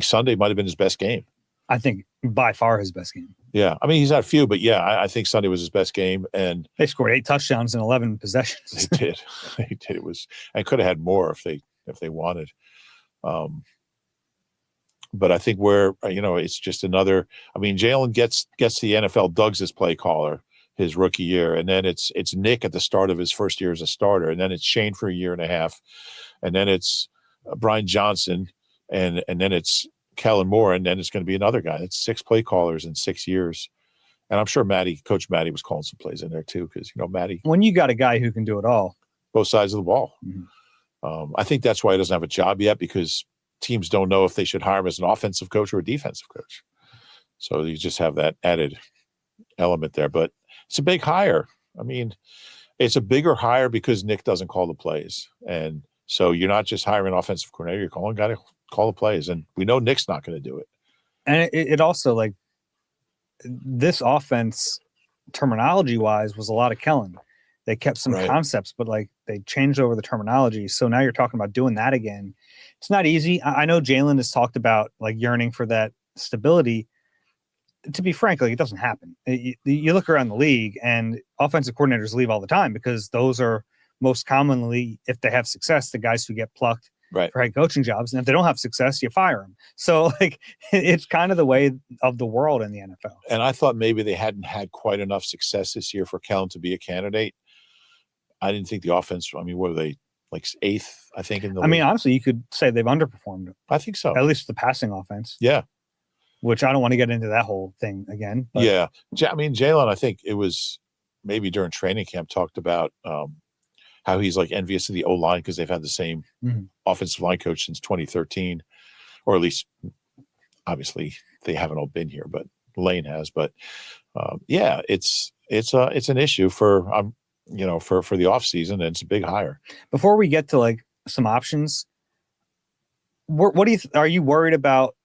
Sunday might have been his best game.
I think by far his best game.
Yeah. I mean, he's had a few, but yeah, I think Sunday was his best game. And
they scored 8 touchdowns in 11 possessions.
They did. It was, I could have had more if they wanted. But I think it's just another, Jalen gets the NFL Doug's play caller his rookie year. And then it's Nick at the start of his first year as a starter. And then it's Shane for a year and a half. And then it's Brian Johnson. And then it's Kellen Moore. And then it's going to be another guy. It's 6 play callers in 6 years. And I'm sure Coach Matty was calling some plays in there too. Cause Matty,
when you got a guy who can do it all,
both sides of the ball. Mm-hmm. I think that's why he doesn't have a job yet, because teams don't know if they should hire him as an offensive coach or a defensive coach. So you just have that added element there, but it's a big hire. It's a bigger hire because Nick doesn't call the plays. And so you're not just hiring an offensive coordinator, you're calling a guy to call the plays. And we know Nick's not going to do it.
And it also, like, this offense terminology wise was a lot of Kellen. They kept some concepts, but like they changed over the terminology. So now you're talking about doing that again. It's not easy. I know Jalen has talked about like yearning for that stability. To be frank, like, it doesn't happen. You look around the league and offensive coordinators leave all the time because those are most commonly, if they have success, the guys who get plucked for head coaching jobs. And if they don't have success, you fire them. So like it's kind of the way of the world in the NFL.
And I thought maybe they hadn't had quite enough success this year for Kellen to be a candidate. I didn't think the offense, what were they, like 8th, I think, in the league?
Honestly, you could say they've underperformed.
I think so.
At least the passing offense.
Yeah.
Which I don't want to get into that whole thing again. But.
Yeah. Jalen, I think it was maybe during training camp, talked about how he's like envious of the O-line because they've had the same offensive line coach since 2013, or at least obviously they haven't all been here, but Lane has. But yeah, it's an issue for for the offseason, and it's a big hire.
Before we get to like some options, what do you are you worried about?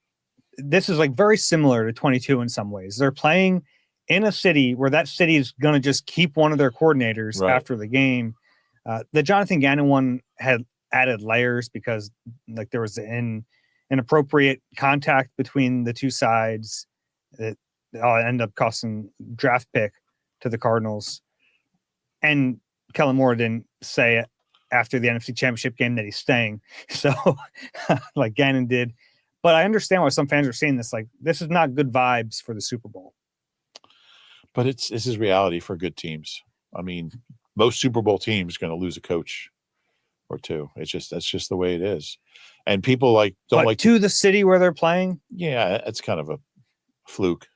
This is like very similar to 22 in some ways. They're playing in a city where that city is going to just keep one of their coordinators after the game. The Jonathan Gannon one had added layers because like there was an inappropriate contact between the two sides that ended up costing draft pick to the Cardinals. And Kellen Moore didn't say it after the NFC Championship game that he's staying. So like Gannon did. But I understand why some fans are saying this. Like, this is not good vibes for the Super Bowl.
But this is reality for good teams. Most Super Bowl teams are going to lose a coach or two. That's just the way it is. And people don't like
to the city where they're playing.
Yeah, it's kind of a fluke.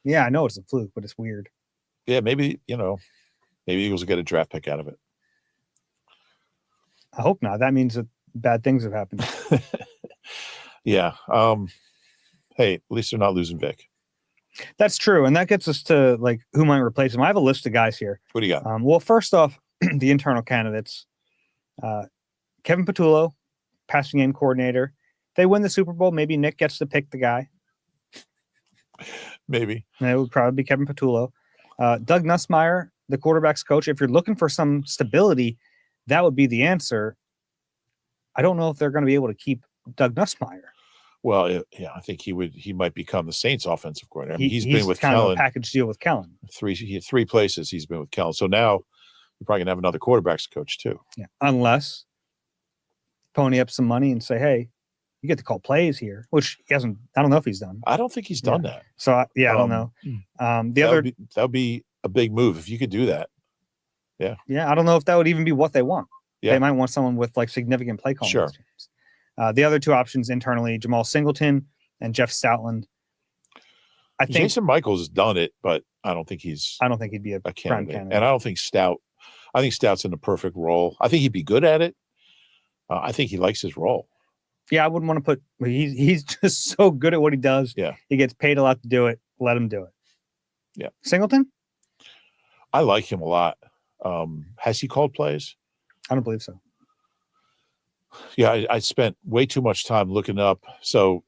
Yeah, I know it's a fluke, but it's weird.
Yeah, maybe Eagles will get a draft pick out of it.
I hope not. That means that bad things have happened.
Yeah. Hey, at least they're not losing Vic.
That's true. And that gets us to like who might replace him. I have a list of guys here.
What do you got?
Well, first off, the internal candidates, Kevin Patullo, passing game coordinator. If they win the Super Bowl, maybe Nick gets to pick the guy.
Maybe.
And it would probably be Kevin Patullo. Doug Nussmeier, the quarterback's coach. If you're looking for some stability, that would be the answer. I don't know if they're going to be able to keep Doug Nussmeier.
Well, yeah, I think he might become the Saints offensive coordinator.
He's
been with
kind
Kellen.
Of a package deal with Kellen.
Three places he's been with Kellen. So now you're probably gonna have another quarterbacks coach too.
Yeah, unless pony up some money and say, hey, you get to call plays here, which he hasn't. I don't know if he's done.
I don't think he's done that.
So I don't know.
That would be a big move if you could do that. Yeah.
Yeah, I don't know if that would even be what they want.
Yeah.
They might want someone with like significant play calling.
Sure.
The other two options internally, Jamal Singleton and Jeff Stoutland. I think
Jason Michaels has done it, but I don't think he'd be
a prime
candidate.
candidate.
And I don't think I think Stout's in the perfect role. I think he'd be good at it. I think he likes his role.
Yeah, I wouldn't want to put. He's just so good at what he does.
Yeah,
he gets paid a lot to do it. Let him do it.
Yeah,
Singleton.
I like him a lot. Has he called plays?
I don't believe so.
Yeah, I spent way too much time looking up. So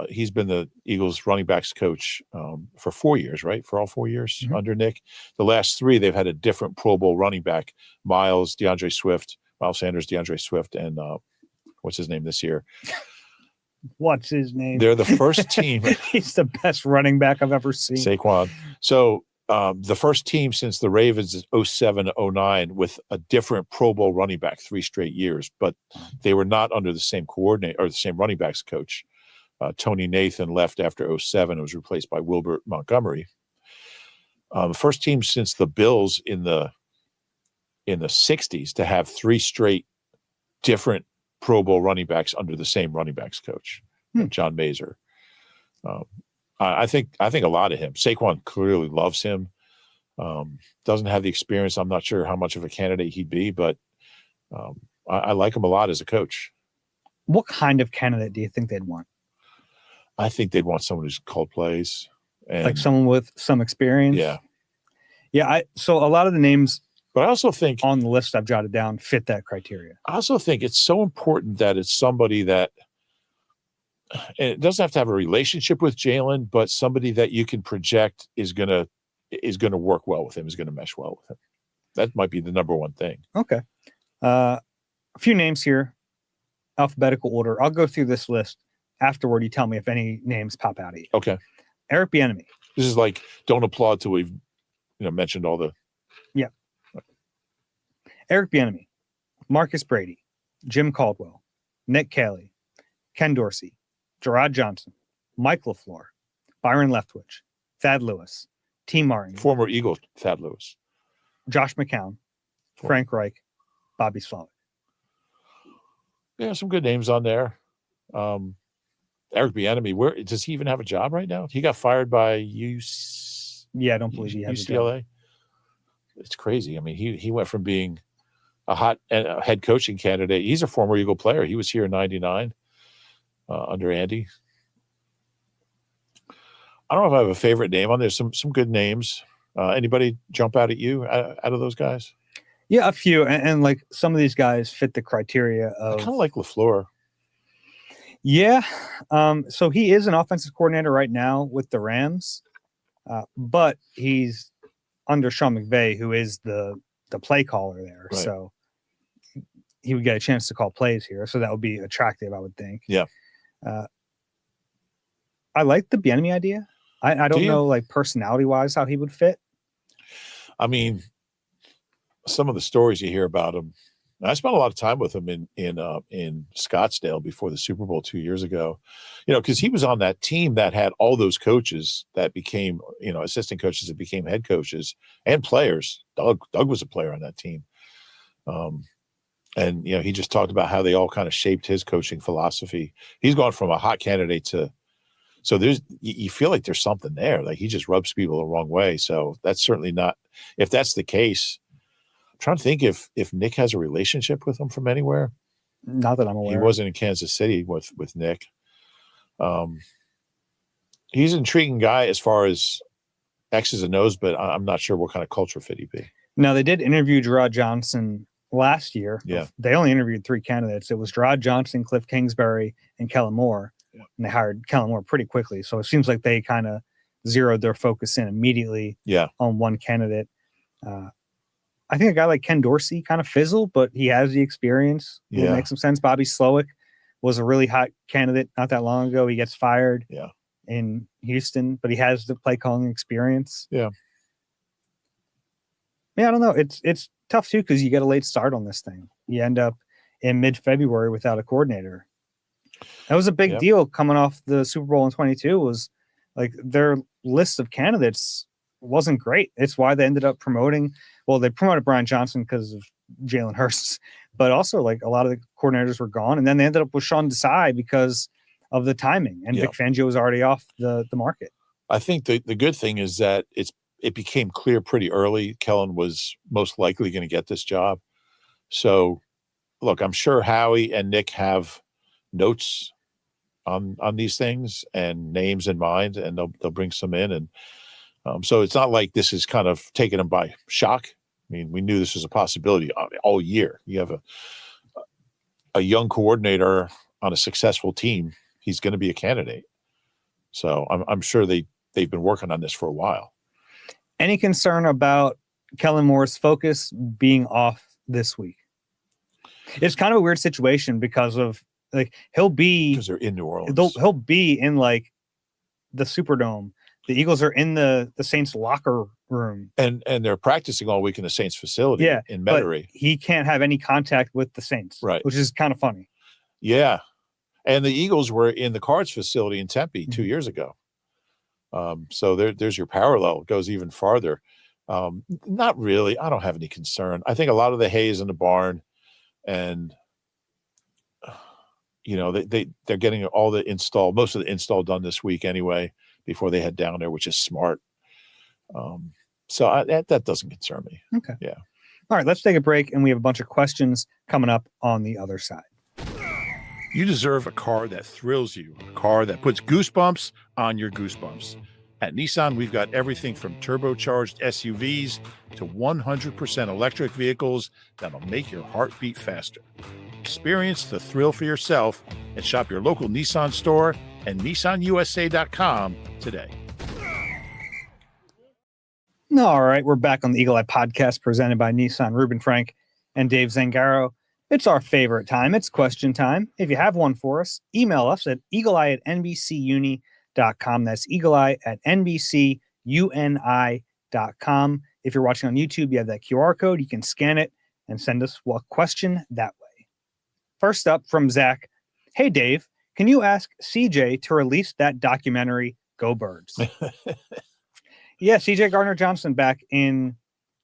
he's been the Eagles running backs coach for 4 years, right? For all 4 years under Nick. The last 3, they've had a different Pro Bowl running back: Miles Sanders, DeAndre Swift, and what's his name this year?
What's his name?
They're the first team.
He's the best running back I've ever seen.
Saquon. So the first team since the Ravens is 07-09 with a different Pro Bowl running back 3 straight years, but they were not under the same coordinator or the same running backs coach. Tony Nathan left after 07 and was replaced by Wilbert Montgomery. The first team since the Bills in the 60s to have 3 straight different Pro Bowl running backs under the same running backs coach, John Mazer. I think a lot of him. Saquon clearly loves him. Doesn't have the experience. I'm not sure how much of a candidate he'd be, but I like him a lot as a coach.
What kind of candidate do you think they'd want?
I think they'd want someone who's called plays, and
like someone with some experience. Yeah. So a lot of the names,
but I also think
on the list I've jotted down fit that criteria.
I also think it's so important that it's somebody that. And it doesn't have to have a relationship with Jalen, but somebody that you can project is gonna work well with him, is gonna mesh well with him. That might be the number one thing.
Okay. A few names here, alphabetical order. I'll go through this list. Afterward, you tell me if any names pop out at you.
Okay.
Eric Bieniemy.
This is like, don't applaud till we've mentioned all the.
Yeah. Eric Bieniemy, Marcus Brady, Jim Caldwell, Nick Caley, Ken Dorsey, Gerard Johnson, Mike LaFleur, Byron Leftwich, Thad Lewis, T. Martin,
former Eagle Thad Lewis,
Josh McCown, Frank Reich, Bobby Slowick.
Yeah, some good names on there. Eric Bieniemy, where does he even have a job right now? He got fired by
I don't believe he has
UCLA.
a job.
It's crazy. I mean, he went from being a hot head coaching candidate. He's a former Eagle player. He was here in '99 under Andy. I don't know if I have a favorite name on there. Some good names. Anybody jump out at you out of those guys?
Yeah, a few, and like some of these guys fit the criteria of.
I kind of like LaFleur.
Yeah, so he is an offensive coordinator right now with the Rams, but he's under Sean McVay, who is the play caller there. Right. So he would get a chance to call plays here. So that would be attractive, I would think.
Yeah.
I like the Bieniemy idea. I don't know, like personality wise, how he would fit.
I mean, some of the stories you hear about him. I spent a lot of time with him in Scottsdale before the Super Bowl 2 years ago, because he was on that team that had all those coaches that became, assistant coaches that became head coaches and players. Doug was a player on that team. And he just talked about how they all kind of shaped his coaching philosophy. He's gone from a hot candidate to, so you feel like there's something there. Like he just rubs people the wrong way. So that's certainly not, if that's the case. Trying to think if Nick has a relationship with him from anywhere.
Not that I'm aware.
He wasn't in Kansas City with Nick. He's an intriguing guy as far as X's and O's, but I'm not sure what kind of culture fit he'd be.
Now, they did interview Gerard Johnson last year.
Yeah.
They only interviewed 3 candidates. It was Gerard Johnson, Cliff Kingsbury, and Kellen Moore. Yeah. And they hired Kellen Moore pretty quickly. So it seems like they kind of zeroed their focus in immediately on one candidate. I think a guy like Ken Dorsey kind of fizzled, but he has the experience. It makes some sense. Bobby Slowick was a really hot candidate not that long ago. He gets fired in Houston, but he has the play calling experience.
Yeah.
Yeah, I don't know. It's tough too because you get a late start on this thing. You end up in mid-February without a coordinator. That was a big deal coming off the Super Bowl in 22. Was like their list of candidates wasn't great. It's why they ended up promoting. Well, they promoted Brian Johnson because of Jalen Hurts' but also like a lot of the coordinators were gone, and then they ended up with Sean Desai because of the timing, and Vic Fangio was already off the market.
I think the good thing is that it became clear pretty early Kellen was most likely going to get this job. So, look, I'm sure Howie and Nick have notes on these things and names in mind, and they'll bring some in, and so it's not like this is kind of taking them by shock. I mean, we knew this was a possibility all year. You have a young coordinator on a successful team; he's going to be a candidate. So I'm sure they've been working on this for a while.
Any concern about Kellen Moore's focus being off this week? It's kind of a weird situation because of like
because they're in New Orleans.
He'll be in like the Superdome. The Eagles are in the Saints locker room,
and they're practicing all week in the Saints facility. In Metairie.
He can't have any contact with the Saints,
right?
Which is kind of funny.
Yeah, and the Eagles were in the Cards facility in Tempe 2 years ago. So there's your parallel. It goes even farther. Not really. I don't have any concern. I think a lot of the hay is in the barn, and they're getting most of the install done this week anyway before they head down there, which is smart. So that doesn't concern me.
Okay.
Yeah.
All right, let's take a break, and we have a bunch of questions coming up on the other side.
You deserve a car that thrills you, a car that puts goosebumps on your goosebumps. At Nissan, we've got everything from turbocharged SUVs to 100% electric vehicles that'll make your heart beat faster. Experience the thrill for yourself and shop your local Nissan store and NissanUSA.com today.
All right, we're back on the Eagle Eye Podcast presented by Nissan, Reuben Frank, and Dave Zangaro. It's our favorite time. It's question time. If you have one for us, email us at eagleeye@nbcuni.com. That's eagleeye@nbcuni.com. If you're watching on YouTube, you have that QR code. You can scan it and send us a question that way. First up from Zach. Hey, Dave, can you ask CJ to release that documentary, Go Birds? Yeah, CJ Gardner-Johnson back in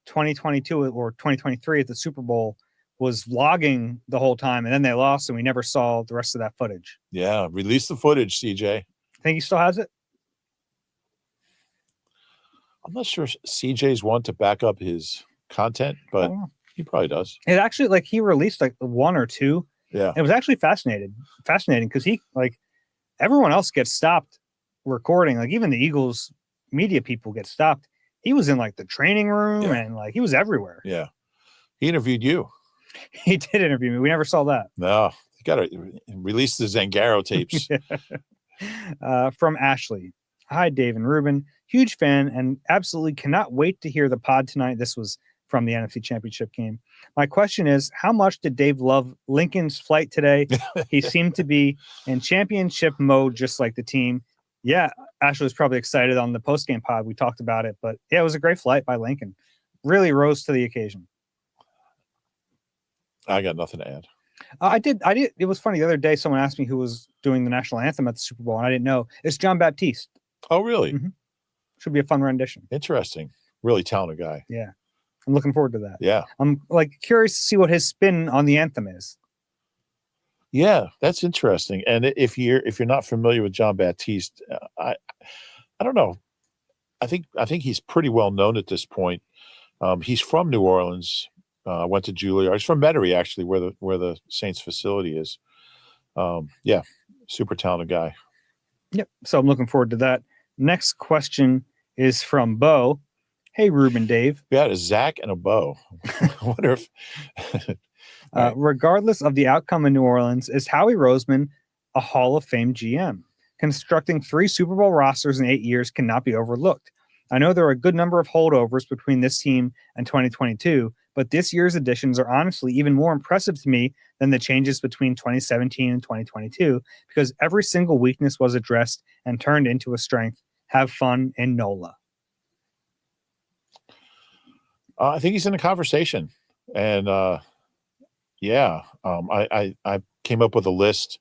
2022 or 2023 at the Super Bowl was vlogging the whole time, and then they lost, and we never saw the rest of that footage.
Yeah, release the footage, CJ.
Think he still has it?
I'm not sure CJ's one to back up his content, but he probably does.
It actually, like, he released like one or two.
Yeah.
It was actually fascinating because he, like, everyone else gets stopped recording. Like, even the Eagles media people get stopped. He was in like the training room and like he was everywhere.
Yeah. He interviewed you.
He did interview me. We never saw that.
No, you got to release the Zangaro tapes.
From Ashley. Hi, Dave and Reuben. Huge fan and absolutely cannot wait to hear the pod tonight. This was from the NFC Championship game. My question is, how much did Dave love Lincoln's flight today? He seemed to be in championship mode, just like the team. Yeah, Ashley was probably excited on the post-game pod. We talked about it, but yeah, it was a great flight by Lincoln. Really rose to the occasion.
I got nothing to add.
I did. It was funny. The other day, someone asked me who was doing the national anthem at the Super Bowl, and I didn't know. It's John Baptiste.
Oh, really?
Mm-hmm. Should be a fun rendition.
Interesting. Really talented guy.
Yeah. I'm looking forward to that.
Yeah.
I'm like curious to see what his spin on the anthem is.
Yeah, that's interesting. And if you're not familiar with John Baptiste, I don't know. I think he's pretty well known at this point. He's from New Orleans. Went to Juilliard. He's from Metairie, actually, where the Saints facility is. Yeah, super talented guy.
Yep. So I'm looking forward to that. Next question is from Bo. Hey, Reuben, Dave.
Yeah, a Zach and a Bo. I wonder if.
Regardless of the outcome in New Orleans, is Howie Roseman a Hall of Fame GM? Constructing 3 Super Bowl rosters in 8 years cannot be overlooked. I know there are a good number of holdovers between this team and 2022, but this year's additions are honestly even more impressive to me than the changes between 2017 and 2022, because every single weakness was addressed and turned into a strength. Have fun in NOLA.
I think he's in the conversation. And I came up with a list,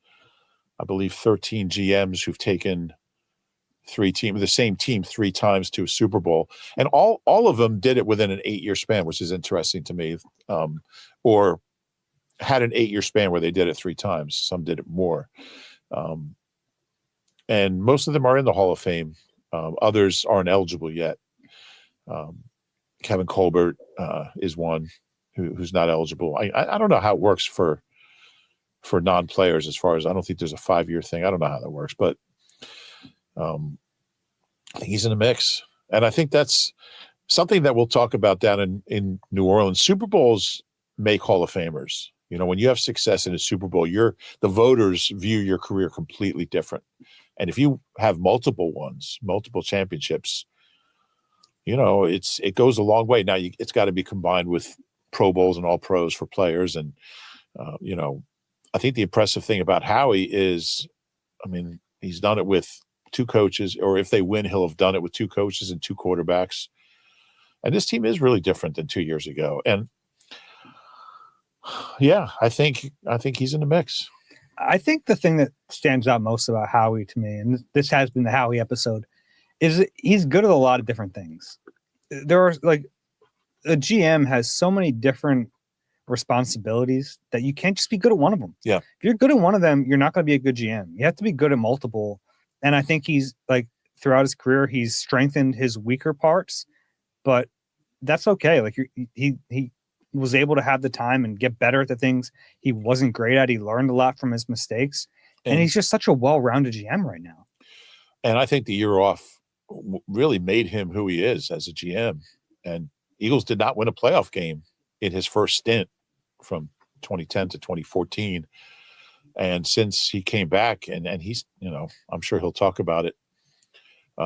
I believe 13 GMs who've taken the same team 3 times to a Super Bowl. And all of them did it within an 8-year span, which is interesting to me. Or had an 8-year span where they did it 3 times. Some did it more. And most of them are in the Hall of Fame. Others aren't eligible yet. Kevin Colbert is one who's not eligible. I don't know how it works for non-players as far as, I don't think there's a 5-year thing. I don't know how that works, but I think he's in the mix. And I think that's something that we'll talk about down in New Orleans. Super Bowls make Hall of Famers. You know, when you have success in a Super Bowl, the voters view your career completely different. And if you have multiple championships, you know, it goes a long way. Now it's got to be combined with Pro Bowls and All Pros for players. And, you know, I think the impressive thing about Howie is, I mean, he's done it with 2 coaches, or if they win, he'll have done it with 2 coaches and 2 quarterbacks. And this team is really different than 2 years ago. And yeah, I think he's in the mix.
I think the thing that stands out most about Howie to me, and this has been the Howie episode, is that he's good at a lot of different things. There are, like, a GM has so many different responsibilities that you can't just be good at one of them.
Yeah.
If you're good at one of them, you're not going to be a good GM. You have to be good at multiple. And I think he's, like, throughout his career, he's strengthened his weaker parts, but that's okay. Like, he was able to have the time and get better at the things he wasn't great at. He learned a lot from his mistakes, and he's just such a well-rounded GM right now.
And I think the year off really made him who he is as a GM. And Eagles did not win a playoff game in his first stint from 2010 to 2014. And since he came back, and he's, you know, I'm sure he'll talk about it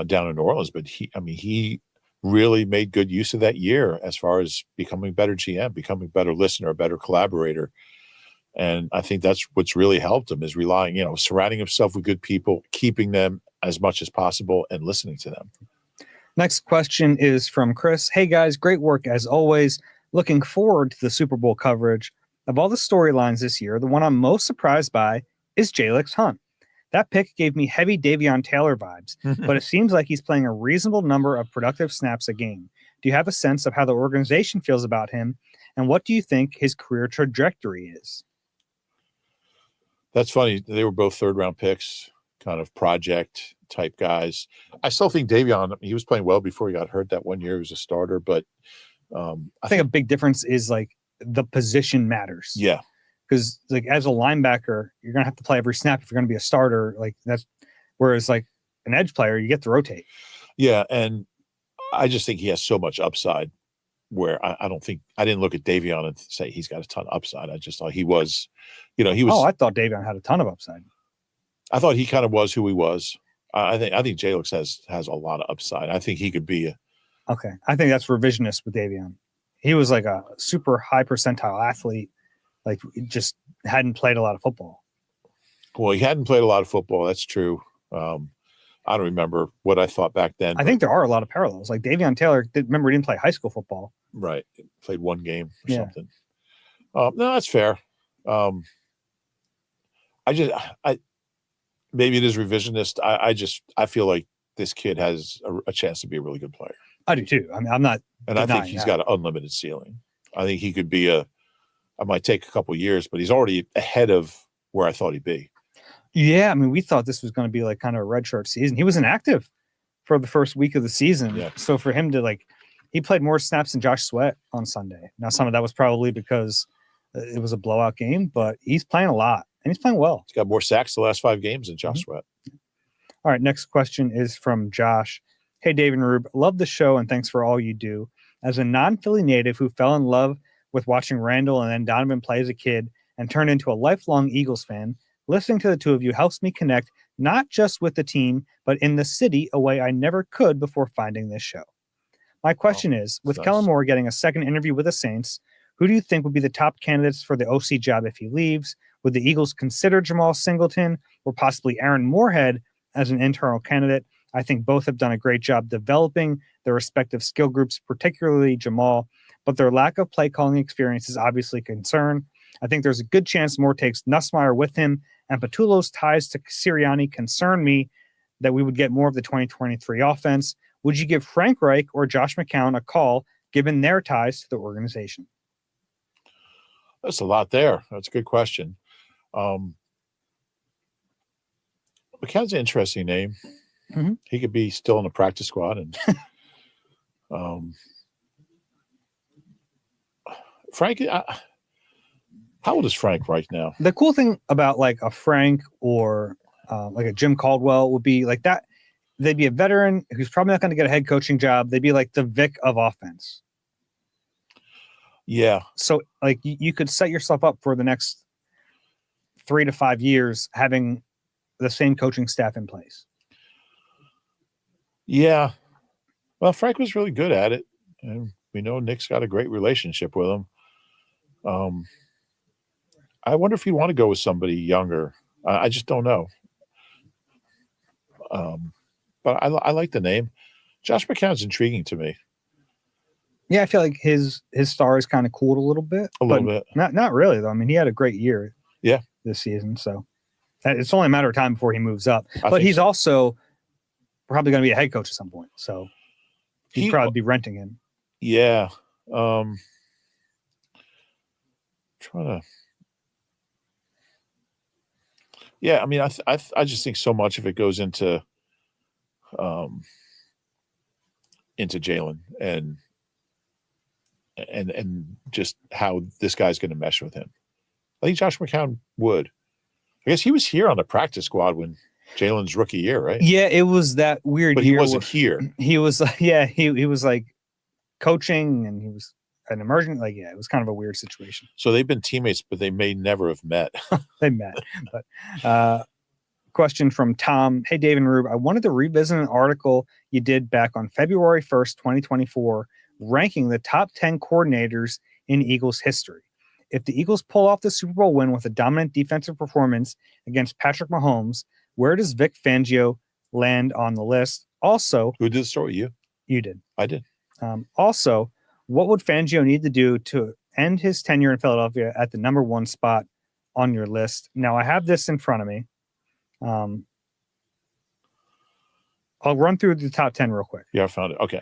down in New Orleans, but he really made good use of that year as far as becoming a better GM, becoming a better listener, a better collaborator. And I think that's what's really helped him, is relying, you know, surrounding himself with good people, keeping them as much as possible, and listening to them.
Next question is from Chris. Hey guys, great work as always. Looking forward to the Super Bowl coverage. Of all the storylines this year, the one I'm most surprised by is J-Lix Hunt. That pick gave me heavy Davion Taylor vibes, but it seems like he's playing a reasonable number of productive snaps a game. Do you have a sense of how the organization feels about him, and what do you think his career trajectory is?
That's funny. They were both 3rd-round picks, kind of project type guys. I still think Davion, he was playing well before he got hurt that one year. He was a starter, but
I think a big difference is, like, the position matters.
Yeah.
Because, like, as a linebacker, you're going to have to play every snap if you're going to be a starter. Like, that's whereas, like, an edge player, you get to rotate.
Yeah, and I just think he has so much upside where I didn't look at Davion and say he's got a ton of upside. I just thought he was, you know,
Oh, I thought Davion had a ton of upside.
I thought he kind of was who he was. I think J-Lix has a lot of upside. I think he could be
Okay. I think that's revisionist with Davion. He was like a super high percentile athlete. Like, just hadn't played a lot of football.
Well, he hadn't played a lot of football. That's true. I don't remember what I thought back then.
I think there are a lot of parallels. Like, Davion Taylor, remember, he didn't play high school football.
Right. Played 1 game or something. No, that's fair. Maybe it is revisionist. I feel like this kid has a chance to be a really good player.
I do too. I mean, I'm not.
And I think he's got an unlimited ceiling. I think he could be I might take a couple of years, but he's already ahead of where I thought he'd be.
Yeah. I mean, we thought this was going to be like kind of a redshirt season. He was inactive for the first week of the season.
Yeah.
So for him to, like, he played more snaps than Josh Sweat on Sunday. Now, some of that was probably because it was a blowout game, but he's playing a lot and he's playing well.
He's got more sacks the last 5 games than Josh Sweat.
All right. Next question is from Josh. Hey, Dave and Rube, love the show and thanks for all you do. As a non-Philly native who fell in love with watching Randall and then Donovan play as a kid and turned into a lifelong Eagles fan, listening to the two of you helps me connect not just with the team, but in the city, a way I never could before finding this show. My question is, with Kellen Moore getting a second interview with the Saints, who do you think would be the top candidates for the OC job if he leaves? Would the Eagles consider Jamal Singleton or possibly Aaron Moorhead as an internal candidate? I think both have done a great job developing their respective skill groups, particularly Jamal, but their lack of play calling experience is obviously a concern. I think there's a good chance Moore takes Nussmeier with him, and Patullo's ties to Sirianni concern me that we would get more of the 2023 offense. Would you give Frank Reich or Josh McCown a call given their ties to the organization?
That's a lot there. That's a good question. McCown's an interesting name.
Mm-hmm.
He could be still in the practice squad. And Frank, how old is Frank right now?
The cool thing about like a Frank or like a Jim Caldwell would be like that. They'd be a veteran who's probably not going to get a head coaching job. They'd be like the Vic of offense.
Yeah.
So like you could set yourself up for the next 3 to 5 years having the same coaching staff in place.
Yeah. Well, Frank was really good at it. And we know Nick's got a great relationship with him. I wonder if he'd want to go with somebody younger. I just don't know. But I like the name. Josh McCown's intriguing to me.
Yeah, I feel like his star is kind of cooled a little bit.
A little bit.
Not really, though. I mean, he had a great year this season. So it's only a matter of time before he moves up. But he's also probably going to be a head coach at some point. So he'd probably be renting him.
Yeah. Yeah, I mean, I just think so much of it goes into Jalen and just how this guy's going to mesh with him. I think Josh McCown would. I guess he was here on the practice squad when Jalen's rookie year, right?
Yeah, it was that weird
but
year.
He wasn't here.
He was he was like coaching and he was an emergent. Like, yeah, it was kind of a weird situation.
So they've been teammates, but they may never have met.
They met. But question from Tom. Hey, Dave and Rube, I wanted to revisit an article you did back on February 1st, 2024, ranking the top 10 coordinators in Eagles history. If the Eagles pull off the Super Bowl win with a dominant defensive performance against Patrick Mahomes, where does Vic Fangio land on the list? Also,
who did the story? You?
You did.
I did.
Also, what would Fangio need to do to end his tenure in Philadelphia at the number 1 spot on your list? Now, I have this in front of me. I'll run through the top 10 real quick.
Yeah, I found it. Okay.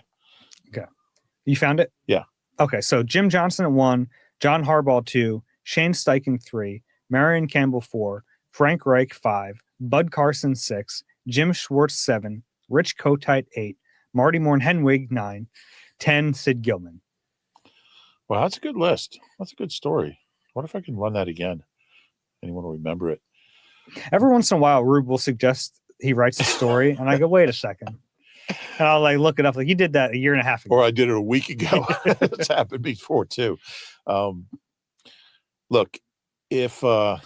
You found it?
Yeah.
Okay, so Jim Johnson at 1, John Harbaugh 2, Shane Steichen 3, Marion Campbell 4, Frank Reich 5, Bud Carson 6, Jim Schwartz 7, Rich Kotite 8, Marty Morn-Henwig 9, 10, Sid Gilman.
Well, that's a good list. That's a good story. I wonder if I can run that again. Anyone will remember it.
Every once in a while, Rube will suggest he writes a story, and I go, wait a second. And I'll like look it up. Like, you did that a year and a half ago.
Or I did it a week ago. It's happened before too. Look, if where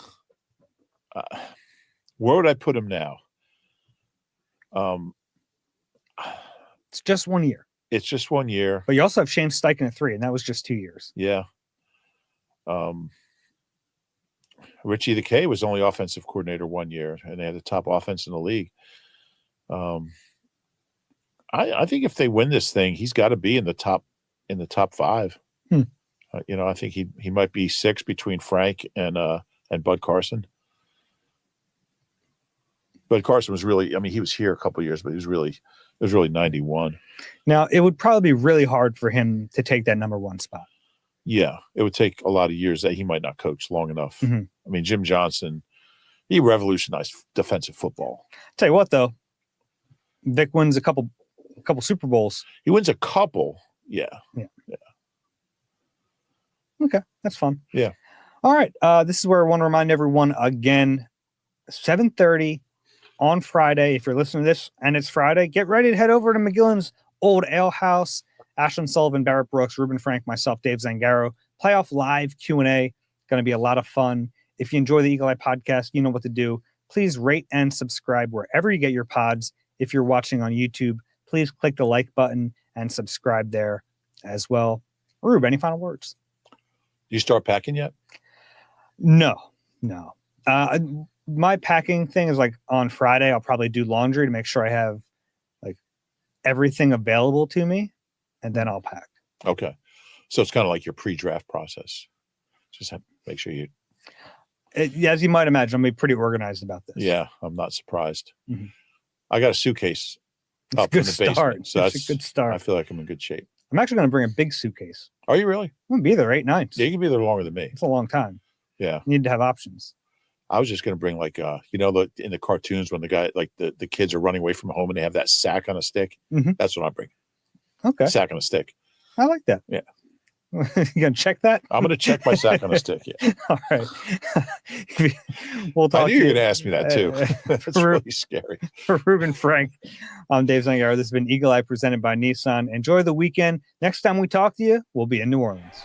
would I put him now?
It's just 1 year.
It's just 1 year.
But you also have Shane Steichen at 3, and that was just 2 years.
Yeah. Richie the K was only offensive coordinator 1 year, and they had the top offense in the league. I think if they win this thing, he's got to be in the top 5. I think he might be 6 between Frank and Bud Carson. Bud Carson was really, I mean, he was here a couple of years, but it was really 91.
Now, it would probably be really hard for him to take that number 1 spot.
Yeah, it would take a lot of years that he might not coach long enough.
Mm-hmm.
I mean, Jim Johnson, he revolutionized defensive football.
Tell you what, though, Vic wins a couple Super Bowls.
He wins a couple. Yeah.
Okay, that's fun.
Yeah.
All right. This is where I want to remind everyone again, 7:30 on Friday. If you're listening to this and it's Friday, get ready to head over to McGillen's Old Ale House. Ashland Sullivan, Barrett Brooks, Reuben Frank, myself, Dave Zangaro. Playoff live Q&A. Going to be a lot of fun. If you enjoy the Eagle Eye podcast, you know what to do. Please rate and subscribe wherever you get your pods. If you're watching on YouTube, please click the like button and subscribe there as well. Rube, any final words?
You start packing yet?
No. My packing thing is like on Friday. I'll probably do laundry to make sure I have like everything available to me, and then I'll pack.
Okay. So it's kind of like your pre-draft process. Just have to make sure you.
As you might imagine, I'm pretty organized about this.
Yeah, I'm not surprised.
Mm-hmm.
I got a suitcase
up
in the basement.
So that's a good start.
I feel like I'm in good shape.
I'm actually going to bring a big suitcase.
Are you really?
I'm going to be there 8 nights.
Yeah, you can be there longer than me.
It's a long time.
Yeah.
You need to have options.
I was just going to bring like, in the cartoons when the guy, like the kids are running away from home and they have that sack on a stick.
Mm-hmm.
That's what I'm bringing.
Okay.
Sack on a stick.
I like that.
Yeah.
You going to check that?
I'm going to check my sack on a stick. Yeah.
All right. We'll talk.
I knew you were going to ask me that too. That's really scary.
For Reuben Frank, I'm Dave Zangaro. This has been Eagle Eye presented by Nissan. Enjoy the weekend. Next time we talk to you, we'll be in New Orleans.